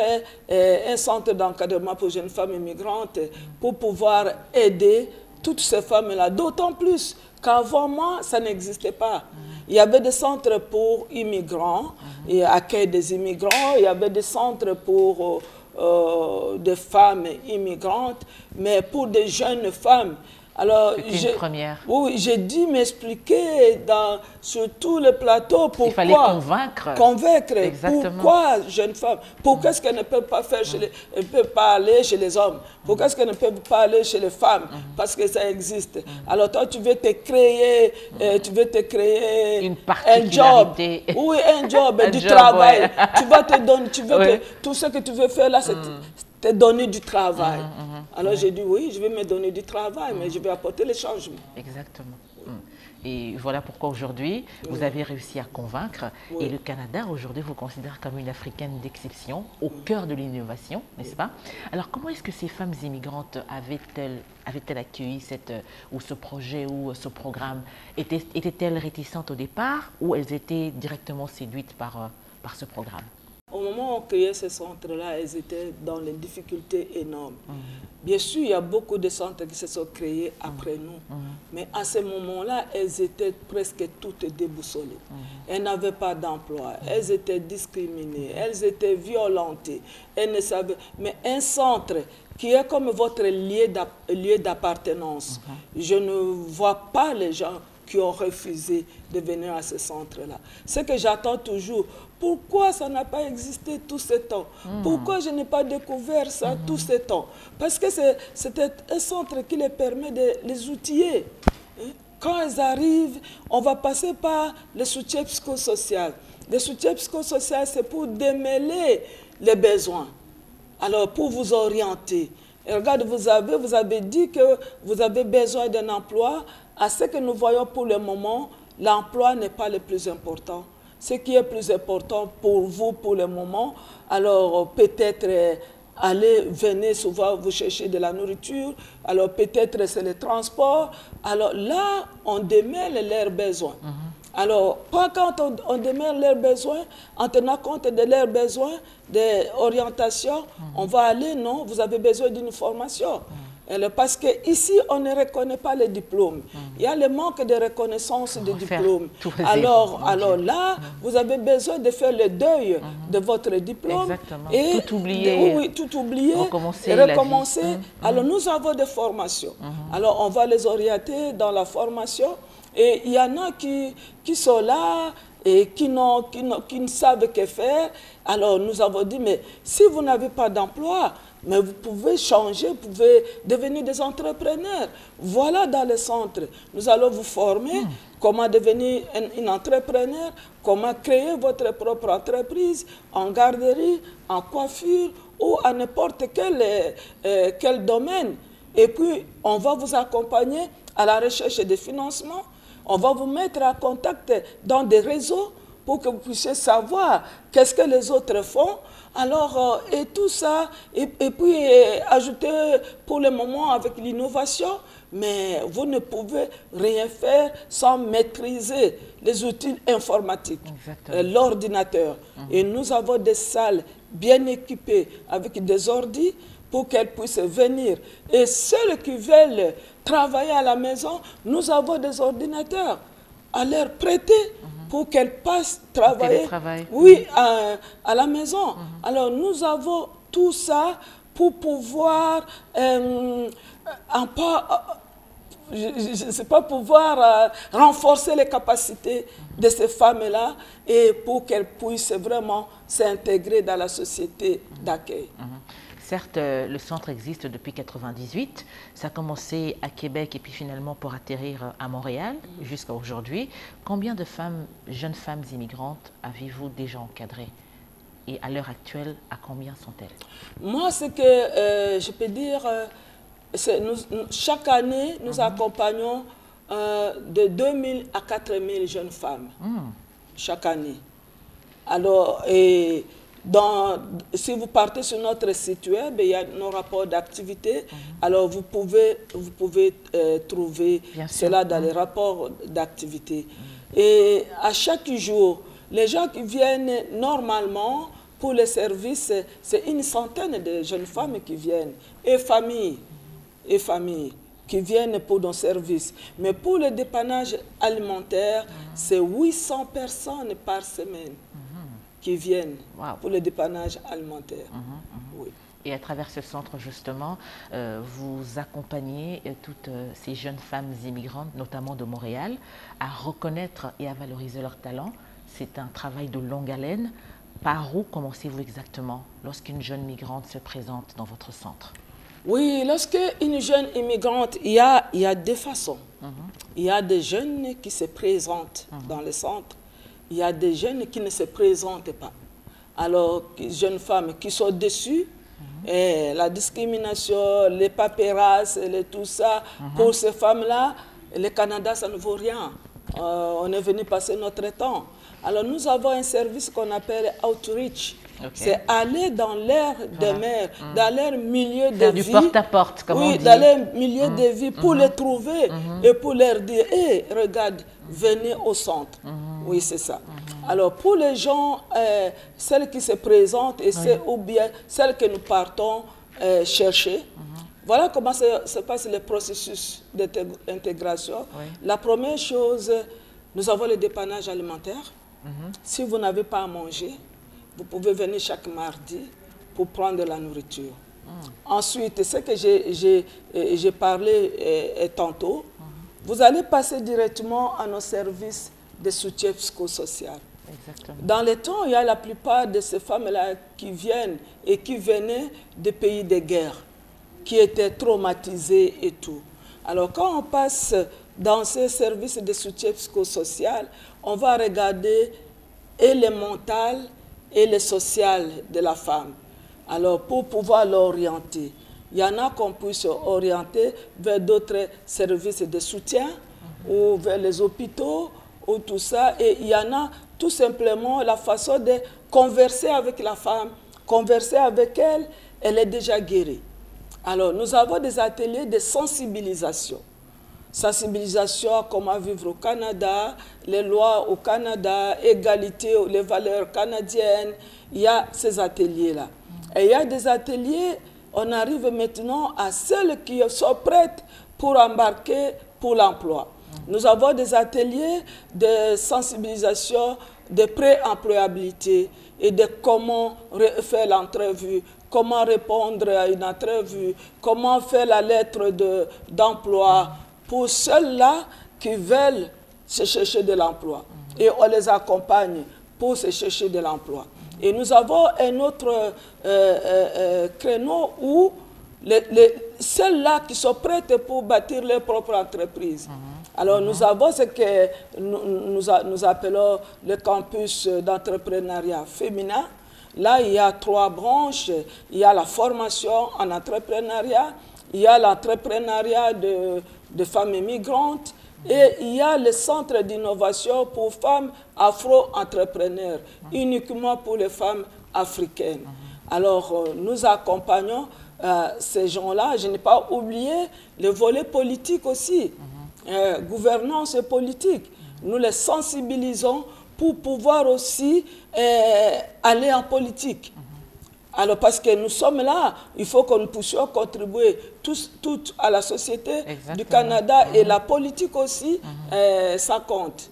S3: un centre d'encadrement pour jeunes femmes immigrantes pour pouvoir aider toutes ces femmes-là. D'autant plus qu'avant moi, ça n'existait pas. Il y avait des centres pour immigrants, et accueil des immigrants, il y avait des centres pour des femmes immigrantes, mais pour des jeunes femmes. Alors,
S2: c'était une première.
S3: Oui, j'ai dû m'expliquer sur tout le plateau pourquoi.
S2: Il fallait convaincre.
S3: Convaincre.
S2: Exactement.
S3: Pourquoi, jeunes femmes, pourquoi est-ce qu'elles ne peuvent pas faire peuvent pas aller chez les hommes? Pourquoi est-ce qu'elles ne peuvent pas aller chez les femmes? Parce que ça existe. Alors toi, tu veux te créer,
S2: une
S3: un job. Oui, un job, du travail.
S2: Ouais.
S3: Tu vas te donner, tout ce que tu veux faire là, c'est te donner du travail. Alors j'ai dit oui, je vais me donner du travail, mais je vais apporter les changements.
S2: Exactement. Et voilà pourquoi aujourd'hui, vous avez réussi à convaincre. Et le Canada, aujourd'hui, vous considère comme une Africaine d'exception, au cœur de l'innovation, n'est-ce pas? Alors, comment est-ce que ces femmes immigrantes avaient-elles accueilli ce projet ou ce programme? Étaient-elles réticentes au départ ou elles étaient directement séduites par ce programme?
S3: Au moment où on créait ce centre-là, elles étaient dans des difficultés énormes. Bien sûr, il y a beaucoup de centres qui se sont créés après nous. Mais à ce moment-là, elles étaient presque toutes déboussolées. Elles n'avaient pas d'emploi. Elles étaient discriminées. Elles étaient violentées. Elles ne savaient... Mais un centre qui est comme votre lieu d'appartenance, je ne vois pas les gens qui ont refusé de venir à ce centre-là. Ce que j'attends toujours, pourquoi ça n'a pas existé tout ce temps? Pourquoi je n'ai pas découvert ça tout ce temps? Parce que c'était un centre qui les permet de les outiller. Quand elles arrivent, on va passer par le soutien psychosocial. Le soutien psychosocial, c'est pour démêler les besoins. Alors, pour vous orienter. Et regarde, vous avez dit que vous avez besoin d'un emploi. À ce que nous voyons pour le moment, l'emploi n'est pas le plus important. Ce qui est plus important pour vous pour le moment, alors peut-être venez souvent vous chercher de la nourriture, alors peut-être c'est le transport. Alors là, on démêle leurs besoins. Alors, pas quand on démêle leurs besoins, en tenant compte de leurs besoins d'orientation, on va aller, non, vous avez besoin d'une formation. Parce qu'ici, on ne reconnaît pas les diplômes. Il y a le manque de reconnaissance des diplômes. Alors là, vous avez besoin de faire le deuil de votre diplôme.
S2: Exactement.
S3: Et
S2: tout oublier.
S3: Oui, tout oublier.
S2: Recommencer.
S3: Alors, nous avons des formations. Alors, on va les orienter dans la formation. Et il y en a qui sont là et qui ne savent que faire. Alors nous avons dit, mais si vous n'avez pas d'emploi, mais vous pouvez changer, vous pouvez devenir des entrepreneurs. Voilà dans le centre. Nous allons vous former comment devenir un entrepreneur, comment créer votre propre entreprise en garderie, en coiffure ou à n'importe quel domaine. Et puis, on va vous accompagner à la recherche de financement. On va vous mettre en contact dans des réseaux pour que vous puissiez savoir qu'est-ce que les autres font. Alors, et tout ça, et puis ajouter pour le moment avec l'innovation, mais vous ne pouvez rien faire sans maîtriser les outils informatiques, l'ordinateur. Et nous avons des salles bien équipées avec des ordis pour qu'elles puissent venir. Et ceux qui veulent travailler à la maison, nous avons des ordinateurs à leur prêter pour qu'elles passent travailler à la maison. Alors nous avons tout ça pour pouvoir je ne sais pas, pouvoir renforcer les capacités de ces femmes-là et pour qu'elles puissent vraiment s'intégrer dans la société d'accueil.
S2: Certes, le centre existe depuis 1998. Ça a commencé à Québec et puis finalement pour atterrir à Montréal jusqu'à aujourd'hui. Combien de femmes, jeunes femmes immigrantes avez-vous déjà encadrées? Et à l'heure actuelle, à combien sont-elles?
S3: Moi, ce que je peux dire, chaque année, nous accompagnons de 2000 à 4000 jeunes femmes. Chaque année. Alors, si vous partez sur notre site web, il y a nos rapports d'activité. Alors, vous pouvez trouver cela dans les rapports d'activité. Et à chaque jour, les gens qui viennent normalement pour les services, c'est une centaine de jeunes femmes qui viennent, et familles qui viennent pour nos services. Mais pour le dépannage alimentaire, c'est 800 personnes par semaine qui viennent pour le dépannage alimentaire. Oui.
S2: Et à travers ce centre, justement, vous accompagnez toutes ces jeunes femmes immigrantes, notamment de Montréal, à reconnaître et à valoriser leurs talents. C'est un travail de longue haleine. Par où commencez-vous exactement lorsqu'une jeune migrante se présente dans votre centre?
S3: Oui, lorsque une jeune immigrante, il y a deux façons. Il y a des jeunes qui se présentent dans le centre. Il y a des jeunes qui ne se présentent pas. Alors, jeunes femmes qui sont déçues, et la discrimination, les paperasses, tout ça, pour ces femmes-là, le Canada, ça ne vaut rien. On est venu passer notre temps. Alors, nous avons un service qu'on appelle Outreach. C'est aller dans l'air de mer, dans leur milieu de vie.
S2: Du porte-à-porte, comme on dit.
S3: Oui, dans leur milieu de vie, pour les trouver et pour leur dire, hé, regarde, venez au centre. Oui, c'est ça. Alors, pour les gens, celles qui se présentent ou bien celles que nous partons chercher, voilà comment se passe le processus d'intégration. La première chose, nous avons le dépannage alimentaire. Si vous n'avez pas à manger, vous pouvez venir chaque mardi pour prendre de la nourriture. Ensuite, ce que j'ai parlé tantôt, vous allez passer directement à nos services de soutien psychosocial. Dans les temps, il y a la plupart de ces femmes-là qui viennent et qui venaient des pays de guerre, qui étaient traumatisées et tout. Alors, quand on passe dans ces services de soutien psychosocial, on va regarder et le mental et le social de la femme. Alors, pour pouvoir l'orienter, il y en a qu'on puisse orienter vers d'autres services de soutien ou vers les hôpitaux ou tout ça. Et il y en a tout simplement la façon de converser avec la femme, converser avec elle, elle est déjà guérie. Alors, nous avons des ateliers de sensibilisation. Sensibilisation à comment vivre au Canada, les lois au Canada, égalité, les valeurs canadiennes. Il y a ces ateliers-là. Et il y a des ateliers, on arrive maintenant à celles qui sont prêtes pour embarquer pour l'emploi. Nous avons des ateliers de sensibilisation, de pré-employabilité et de comment faire l'entrevue, comment répondre à une entrevue, comment faire la lettre d'emploi pour ceux-là qui veulent se chercher de l'emploi. Et on les accompagne pour se chercher de l'emploi. Et nous avons un autre créneau où celles-là qui sont prêtes pour bâtir leur propre entreprise. Alors nous avons ce que nous appelons le campus d'entrepreneuriat féminin. Là, il y a 3 branches. Il y a la formation en entrepreneuriat, il y a l'entrepreneuriat de femmes immigrantes et il y a le centre d'innovation pour femmes afro-entrepreneurs, uniquement pour les femmes africaines. Alors, nous accompagnons ces gens-là. Je n'ai pas oublié le volet politique aussi, gouvernance politique. Nous les sensibilisons pour pouvoir aussi aller en politique. Alors, parce que nous sommes là, il faut que nous puissions contribuer toutes à la société du Canada et la politique aussi, ça compte.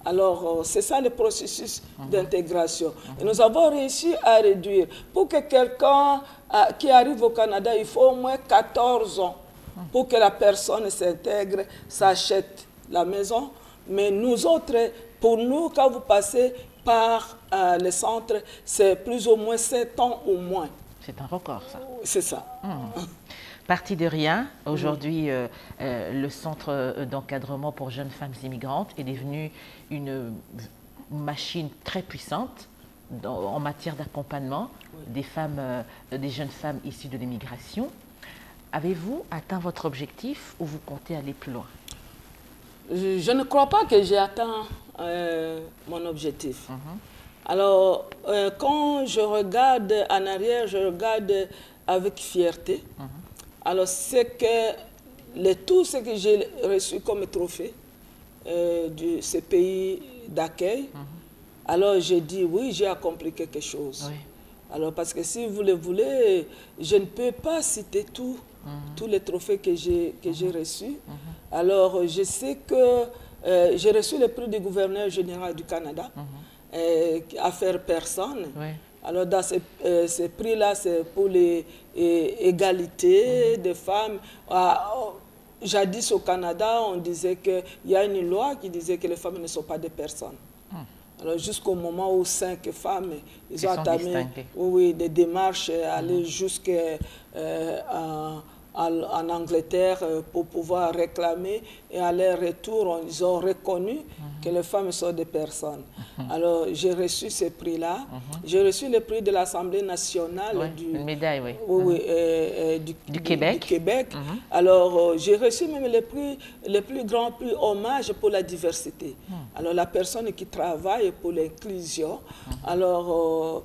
S3: Alors, c'est ça le processus d'intégration. Et nous avons réussi à réduire. Pour que quelqu'un qui arrive au Canada, il faut au moins 14 ans pour que la personne s'intègre, s'achète la maison. Mais nous autres, pour nous, quand vous passez par le centre, c'est plus ou moins 7 ans ou moins.
S2: C'est un record, ça.
S3: C'est ça.
S2: Parti de rien, aujourd'hui, le centre d'encadrement pour jeunes femmes immigrantes est devenu une machine très puissante en matière d'accompagnement des jeunes femmes issues de l'immigration. Avez-vous atteint votre objectif ou vous comptez aller plus loin?
S3: Je ne crois pas que j'ai atteint mon objectif. Alors, quand je regarde en arrière, je regarde avec fierté. Alors, c'est que tout ce que j'ai reçu comme trophée de ce pays d'accueil, alors j'ai dit oui, j'ai accompli quelque chose. Oui. Alors, parce que si vous le voulez, je ne peux pas citer tous les trophées que j'ai reçus. Alors, je sais que j'ai reçu le prix du gouverneur général du Canada, Affaires Personnes. Oui. Alors, dans ces prix-là, c'est pour l'égalité des femmes. Jadis au Canada, on disait qu'il y a une loi qui disait que les femmes ne sont pas des personnes. Alors, jusqu'au moment où 5 femmes, ils ont entamé des démarches, aller jusqu'à en Angleterre pour pouvoir réclamer, et à leur retour, ils ont reconnu que les femmes sont des personnes. Alors, j'ai reçu ce prix-là. J'ai reçu le prix de l'Assemblée nationale
S2: une médaille,
S3: du Québec. Alors, j'ai reçu même le plus grand prix hommage pour la diversité. Alors, la personne qui travaille pour l'inclusion. Alors,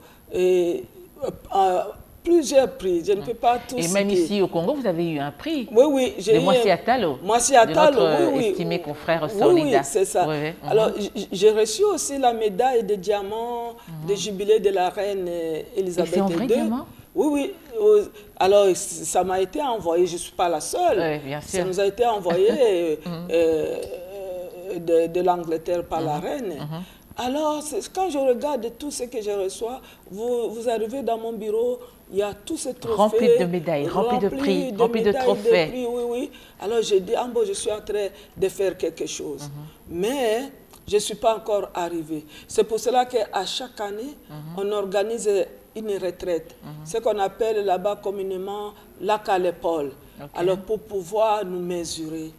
S3: plusieurs prix, je ne peux pas tous citer.
S2: Et même ici au Congo, vous avez eu un prix.
S3: Oui, j'ai eu
S2: Moissi Atalo.
S3: Moissi Atalo,
S2: de votre estimé confrère Solida.
S3: Oui, c'est ça. Alors, j'ai reçu aussi la médaille de diamant de jubilé de la reine Elisabeth II.
S2: C'est un vrai diamant?
S3: Oui. Alors, ça m'a été envoyé, je ne suis pas la seule.
S2: Oui, bien sûr.
S3: Ça nous a été envoyé de l'Angleterre par la reine. Alors, quand je regarde tout ce que je reçois, vous arrivez dans mon bureau, il y a tous ces trophées.
S2: Remplis de médailles, remplis de prix, remplis de trophées.
S3: Oui. Alors, j'ai dit, je suis en train de faire quelque chose. Mais je ne suis pas encore arrivée. C'est pour cela qu'à chaque année, on organise une retraite. Ce qu'on appelle là-bas communément lac à l'épaule. Alors, pour pouvoir nous mesurer,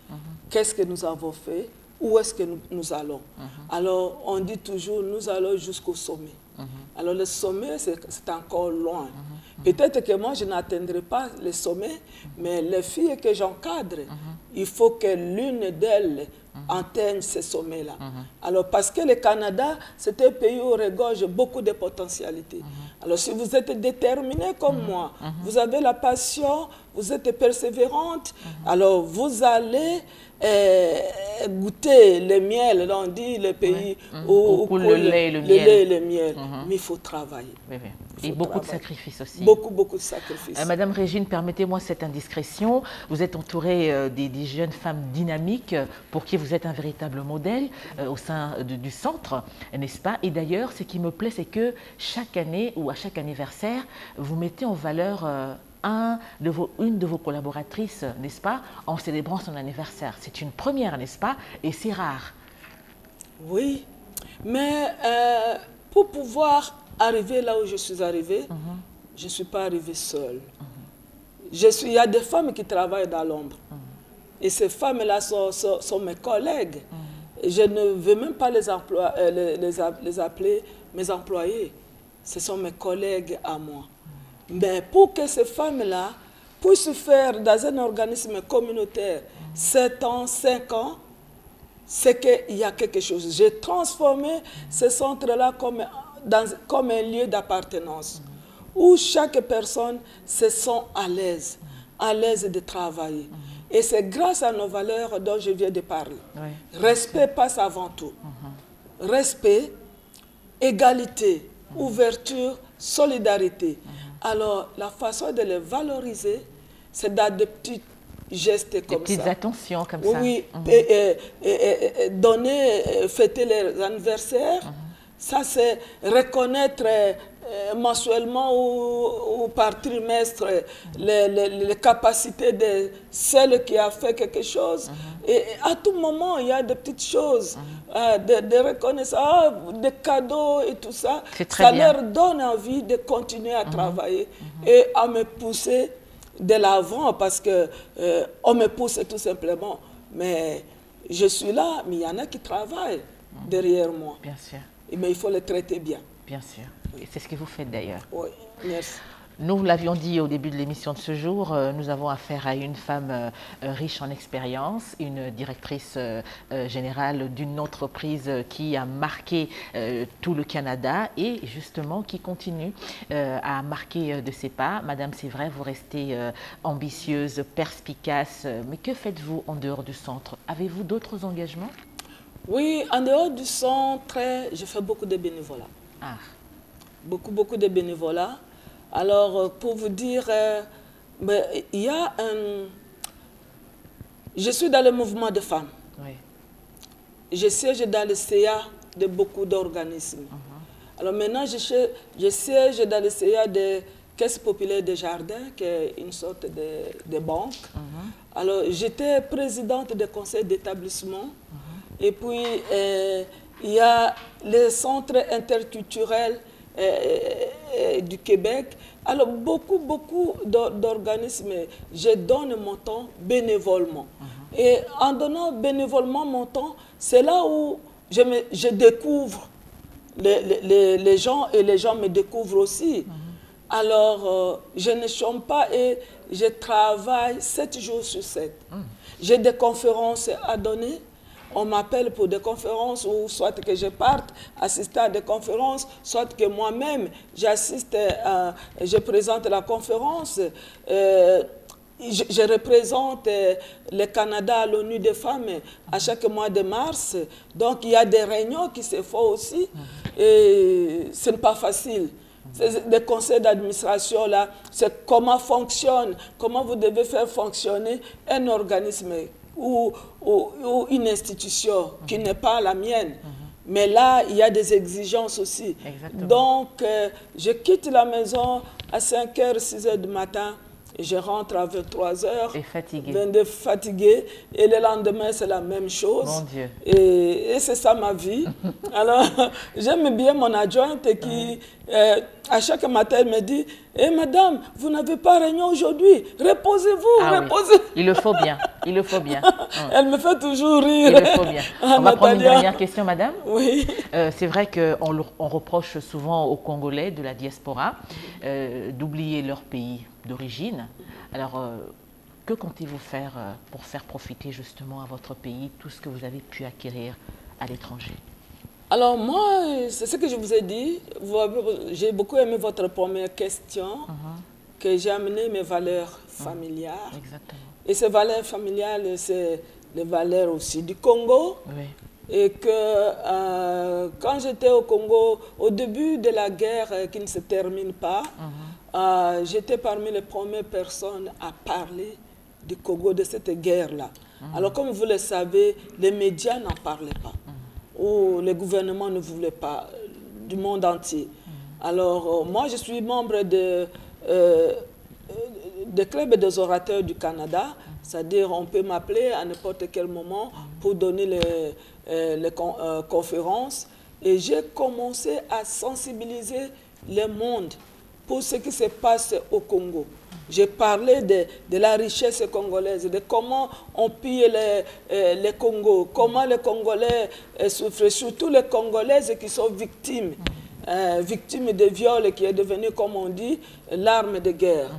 S3: qu'est-ce que nous avons fait? Où est-ce que nous allons? Alors, on dit toujours, nous allons jusqu'au sommet. Alors, le sommet, c'est encore loin. Peut-être que moi, je n'atteindrai pas le sommet, mais les filles que j'encadre, il faut que l'une d'elles atteigne ce sommet-là. Alors, parce que le Canada, c'est un pays où on regorge beaucoup de potentialités. Alors, si vous êtes déterminé comme moi, vous avez la passion, vous êtes persévérante, alors vous allez goûter le miel, on dit le pays où coule le lait et le miel. Mais il faut travailler.
S2: Et beaucoup de sacrifices aussi.
S3: Beaucoup de sacrifices.
S2: Madame Régine, permettez-moi cette indiscrétion. Vous êtes entourée des jeunes femmes dynamiques pour qui vous êtes un véritable modèle au sein du centre, n'est-ce pas? Et d'ailleurs, ce qui me plaît, c'est que chaque année ou à chaque anniversaire, vous mettez en valeur une de vos collaboratrices, n'est-ce pas, en célébrant son anniversaire. C'est une première, n'est-ce pas? Et c'est rare.
S3: Oui, mais pour pouvoir arriver là où je suis arrivée, je ne suis pas arrivée seule. Il y a des femmes qui travaillent dans l'ombre. Et ces femmes-là sont mes collègues. Je ne veux même pas les appeler mes employés. Ce sont mes collègues à moi. Mais pour que ces femmes-là puissent faire dans un organisme communautaire 7 ans, 5 ans, c'est qu'il y a quelque chose. J'ai transformé ce centre-là comme un lieu d'appartenance où chaque personne se sent à l'aise de travailler. Et c'est grâce à nos valeurs dont je viens de parler. Oui. Respect passe avant tout. Respect, égalité, ouverture, solidarité. Alors, la façon de les valoriser, c'est dans des petits gestes comme ça.
S2: Des petites attentions comme ça.
S3: Oui, donner, fêter les anniversaires, ça c'est reconnaître mensuellement ou par trimestre les capacités de celle qui a fait quelque chose. Et à tout moment, il y a des petites choses, de reconnaissance, des cadeaux et tout ça. Ça leur donne envie de continuer à travailler et à me pousser de l'avant parce que on me pousse tout simplement. Mais je suis là, mais il y en a qui travaillent derrière moi.
S2: Bien sûr.
S3: Mais il faut les traiter bien.
S2: Bien sûr. Et c'est ce que vous faites d'ailleurs.
S3: Oui, merci.
S2: Nous l'avions dit au début de l'émission de ce jour, nous avons affaire à une femme riche en expérience, une directrice générale d'une entreprise qui a marqué tout le Canada et justement qui continue à marquer de ses pas. Madame, c'est vrai, vous restez ambitieuse, perspicace, mais que faites-vous en dehors du centre? Avez-vous d'autres engagements?
S3: Oui, en dehors du centre, je fais beaucoup de bénévolat.
S2: Ah.
S3: Beaucoup de bénévolat. Alors, pour vous dire, il y a je suis dans le mouvement de femmes.
S2: Oui.
S3: Je siège dans le CA de beaucoup d'organismes. Alors maintenant, je siège dans le CA de Caisse populaire des jardins, qui est une sorte de banque. Alors, j'étais présidente du conseil d'établissement. Et puis, il y a le centre interculturel du Québec. Alors, beaucoup d'organismes, je donne mon temps bénévolement. Et en donnant bénévolement mon temps, c'est là où je découvre les gens et les gens me découvrent aussi. Alors, je ne chôme pas et je travaille 7 jours sur 7. J'ai des conférences à donner. On m'appelle pour des conférences ou soit que je parte assister à des conférences, soit que moi-même j'assiste, je présente la conférence. Je représente le Canada à l'ONU des femmes à chaque mois de mars. Donc il y a des réunions qui se font aussi et ce n'est pas facile. Des conseils d'administration là, c'est comment fonctionne, comment vous devez faire fonctionner un organisme ou une institution qui n'est pas la mienne. Mais là, il y a des exigences aussi.
S2: Exactement.
S3: Donc, je quitte la maison à 5h, 6h du matin et je rentre à 23h.
S2: Et fatigué.
S3: Fatigué. Et le lendemain, c'est la même chose.
S2: Mon Dieu.
S3: Et c'est ça ma vie. Alors, j'aime bien mon adjointe qui, à chaque matin, elle me dit « Eh madame, vous n'avez pas réunion aujourd'hui, reposez-vous, reposez-vous. »
S2: Oui. Il le faut bien, il le faut bien.
S3: Elle me fait toujours rire.
S2: Il le faut bien. On va prendre une dernière question, madame.
S3: Oui.
S2: C'est vrai qu'on reproche souvent aux Congolais de la diaspora d'oublier leur pays d'origine. Alors, que comptez-vous faire pour faire profiter justement à votre pays tout ce que vous avez pu acquérir à l'étranger?
S3: Alors moi, c'est ce que je vous ai dit. J'ai beaucoup aimé votre première question, que j'ai amené mes valeurs familiales.
S2: Exactement.
S3: Et ces valeurs familiales, c'est les valeurs aussi du Congo.
S2: Oui.
S3: Et que quand j'étais au Congo, au début de la guerre qui ne se termine pas, j'étais parmi les premières personnes à parler du Congo, de cette guerre-là. Alors comme vous le savez, les médias n'en parlaient pas. Ou les gouvernements ne voulaient pas, du monde entier. Alors, moi, je suis membre de Club des orateurs du Canada, c'est-à-dire on peut m'appeler à n'importe quel moment pour donner conférences et j'ai commencé à sensibiliser le monde pour ce qui se passe au Congo. J'ai parlé de la richesse congolaise, de comment on pille les Congos, comment les Congolais souffrent, surtout les Congolaises qui sont victimes, victimes de viols qui est devenu, comme on dit, l'arme de guerre.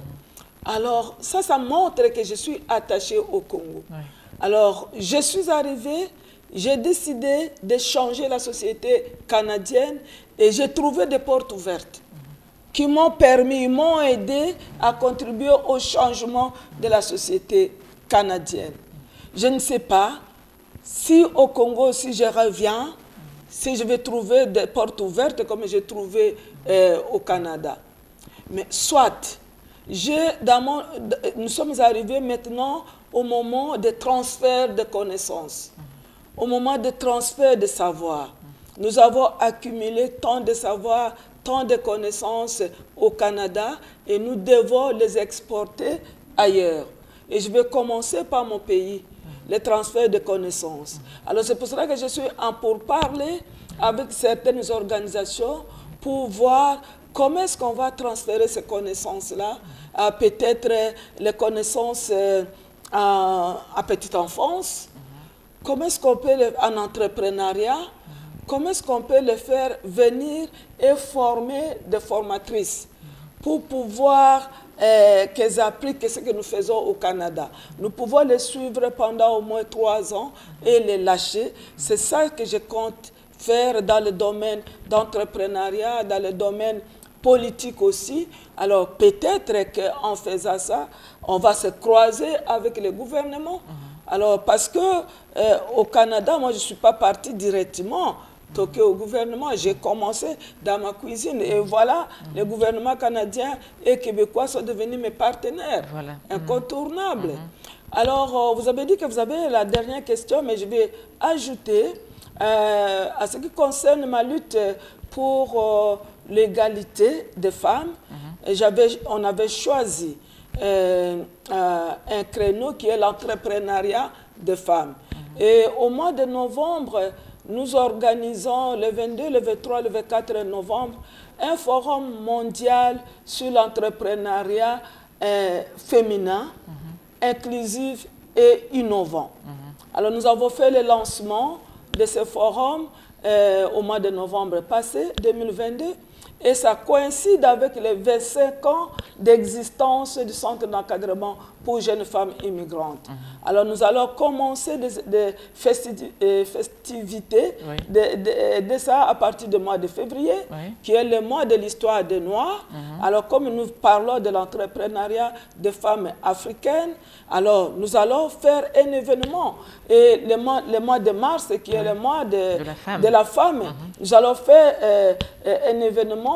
S3: Alors, ça montre que je suis attachée au Congo. Oui. Alors, je suis arrivée, j'ai décidé de changer la société canadienne et j'ai trouvé des portes ouvertes qui m'ont permis, m'ont aidé à contribuer au changement de la société canadienne. Je ne sais pas si au Congo, si je reviens, si je vais trouver des portes ouvertes comme j'ai trouvé au Canada. Mais soit, nous sommes arrivés maintenant au moment de transfert de connaissances, au moment de transfert de savoir. Nous avons accumulé tant de savoir, tant de connaissances au Canada et nous devons les exporter ailleurs. Et je vais commencer par mon pays, les transferts de connaissances. Alors c'est pour cela que je suis en pourparlers avec certaines organisations pour voir comment est-ce qu'on va transférer ces connaissances-là, peut-être les connaissances à petite enfance, comment est-ce qu'on peut, en entrepreneuriat, comment est-ce qu'on peut les faire venir et former des formatrices pour pouvoir qu'elles appliquent ce que nous faisons au Canada. Nous pouvons les suivre pendant au moins 3 ans et les lâcher. C'est ça que je compte faire dans le domaine d'entrepreneuriat, dans le domaine politique aussi. Alors peut-être qu'en faisant ça, on va se croiser avec le gouvernement. Alors parce que au Canada, moi je ne suis pas partie directement toquer au gouvernement. J'ai commencé dans ma cuisine et voilà, le gouvernement canadien et québécois sont devenus mes partenaires incontournables. Alors, vous avez dit que vous avez la dernière question, mais je vais ajouter à ce qui concerne ma lutte pour l'égalité des femmes. On avait choisi un créneau qui est l'entrepreneuriat des femmes. Et au mois de novembre, nous organisons le 22, le 23, le 24 novembre un forum mondial sur l'entrepreneuriat féminin, inclusif et innovant. Alors nous avons fait le lancement de ce forum au mois de novembre passé, 2022, et ça coïncide avec les 25 ans d'existence du centre d'encadrement pour jeunes femmes immigrantes. Alors nous allons commencer des festivités de ça à partir du mois de février, qui est le mois de l'histoire des Noirs. Alors comme nous parlons de l'entrepreneuriat des femmes africaines, alors nous allons faire un événement. Et le mois de mars, qui est le mois de la femme, nous allons faire un événement.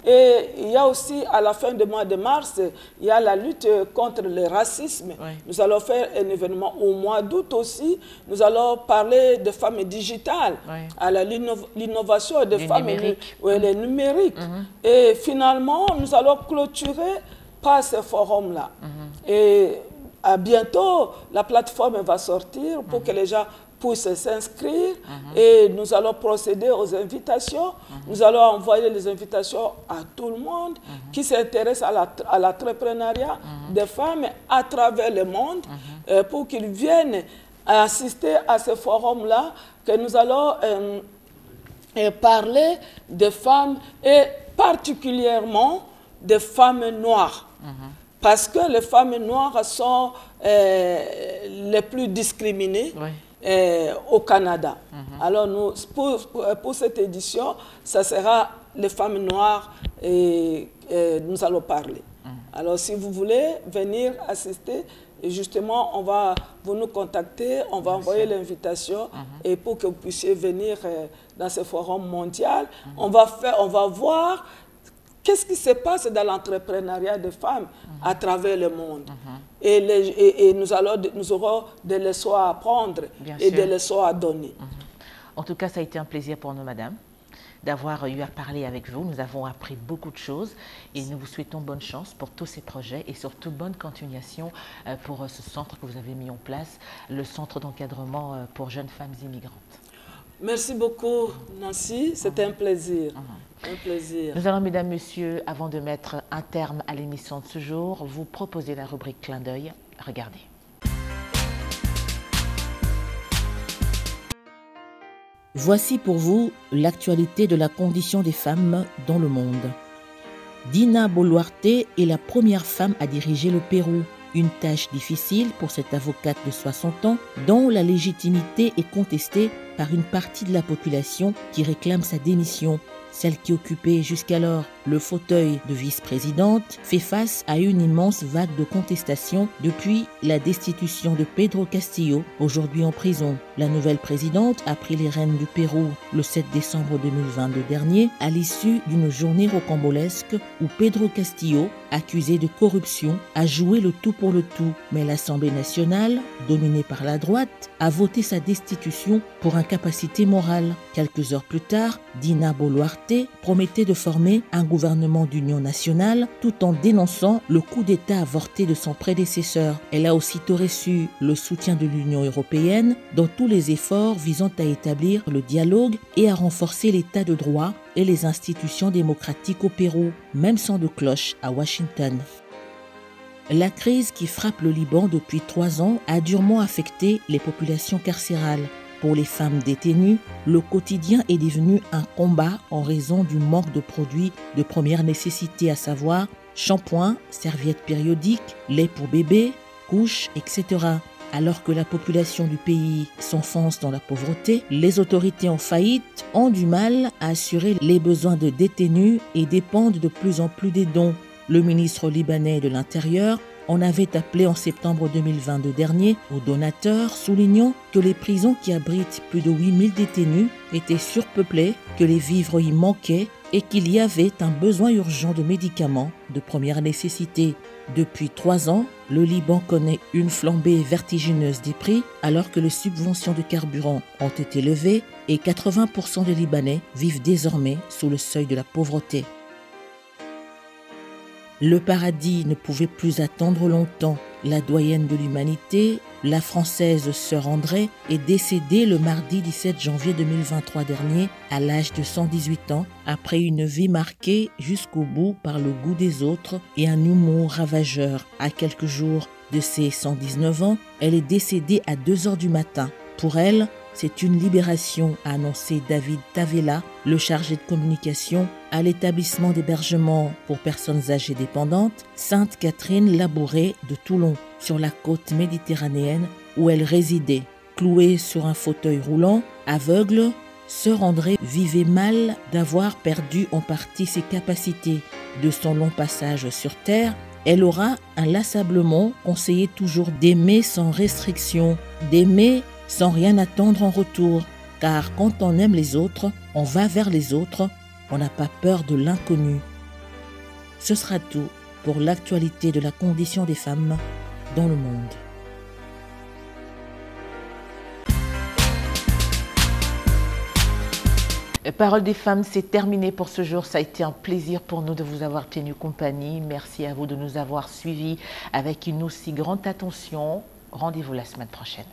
S3: Et il y a aussi, à la fin du mois de mars, il y a la lutte contre le racisme. Nous allons faire un événement au mois d'août aussi. Nous allons parler de femmes digitales, à l'innovation des femmes numériques. Et finalement, nous allons clôturer par ce forum-là. Et à bientôt, la plateforme va sortir pour que les gens puissent s'inscrire et nous allons procéder aux invitations. Nous allons envoyer les invitations à tout le monde qui s'intéresse à l'entrepreneuriat des femmes à travers le monde pour qu'ils viennent assister à ce forum-là que nous allons parler des femmes et particulièrement des femmes noires. Parce que les femmes noires sont les plus discriminées au Canada. Alors, pour cette édition, ça sera les femmes noires et nous allons parler. Alors, si vous voulez venir assister, justement, vous nous contacter, on va envoyer l'invitation et pour que vous puissiez venir dans ce forum mondial, on va voir qu'est-ce qui se passe dans l'entrepreneuriat des femmes à travers le monde. Et nous aurons des leçons à apprendre et des leçons à donner.
S2: En tout cas, ça a été un plaisir pour nous, madame, d'avoir eu à parler avec vous. Nous avons appris beaucoup de choses et nous vous souhaitons bonne chance pour tous ces projets et surtout bonne continuation pour ce centre que vous avez mis en place, le centre d'encadrement pour jeunes femmes immigrantes.
S3: Merci beaucoup, Nancy. C'était un plaisir. Un plaisir.
S2: Nous allons, mesdames, messieurs, avant de mettre un terme à l'émission de ce jour, vous proposer la rubrique Clin d'œil. Regardez.
S1: Voici pour vous l'actualité de la condition des femmes dans le monde. Dina Boluarte est la première femme à diriger le Pérou. Une tâche difficile pour cette avocate de 60 ans dont la légitimité est contestée par une partie de la population qui réclame sa démission. Celle qui occupait jusqu'alors le fauteuil de vice-présidente fait face à une immense vague de contestation depuis la destitution de Pedro Castillo, aujourd'hui en prison. La nouvelle présidente a pris les rênes du Pérou le 7 décembre 2022 dernier, à l'issue d'une journée rocambolesque où Pedro Castillo, accusé de corruption, a joué le tout pour le tout. Mais l'Assemblée nationale, dominée par la droite, a voté sa destitution pour incapacité morale. Quelques heures plus tard, Dina Boluarte promettait de former un gouvernement d'union nationale tout en dénonçant le coup d'État avorté de son prédécesseur. Elle a aussitôt reçu le soutien de l'Union européenne dans tous les efforts visant à établir le dialogue et à renforcer l'état de droit et les institutions démocratiques au Pérou, même son de cloche à Washington. La crise qui frappe le Liban depuis 3 ans a durement affecté les populations carcérales. Pour les femmes détenues, le quotidien est devenu un combat en raison du manque de produits de première nécessité, à savoir shampoing, serviettes périodiques, lait pour bébé, couches, etc. Alors que la population du pays s'enfonce dans la pauvreté, les autorités en faillite ont du mal à assurer les besoins de détenus et dépendent de plus en plus des dons. Le ministre libanais de l'Intérieur en avait appelé en septembre 2022 dernier aux donateurs, soulignant que les prisons qui abritent plus de 8000 détenus étaient surpeuplées, que les vivres y manquaient et qu'il y avait un besoin urgent de médicaments de première nécessité. Depuis 3 ans, le Liban connaît une flambée vertigineuse des prix alors que les subventions de carburant ont été levées et 80% des Libanais vivent désormais sous le seuil de la pauvreté. Le paradis ne pouvait plus attendre longtemps. La doyenne de l'humanité, la française Sœur Andrée, est décédée le mardi 17 janvier 2023 dernier à l'âge de 118 ans, après une vie marquée jusqu'au bout par le goût des autres et un humour ravageur. À quelques jours de ses 119 ans, elle est décédée à 2 heures du matin. Pour elle, c'est une libération, a annoncé David Tavella, le chargé de communication à l'établissement d'hébergement pour personnes âgées dépendantes Sainte-Catherine-Labouré de Toulon, sur la côte méditerranéenne où elle résidait. Clouée sur un fauteuil roulant, aveugle, Sœur Andrée vivait mal d'avoir perdu en partie ses capacités. De son long passage sur Terre, elle aura inlassablement conseillé toujours d'aimer sans restriction, d'aimer sans rien attendre en retour, car quand on aime les autres, on va vers les autres, on n'a pas peur de l'inconnu. Ce sera tout pour l'actualité de la condition des femmes dans le monde.
S2: Parole des femmes, c'est terminé pour ce jour. Ça a été un plaisir pour nous de vous avoir tenu compagnie. Merci à vous de nous avoir suivis avec une aussi grande attention. Rendez-vous la semaine prochaine.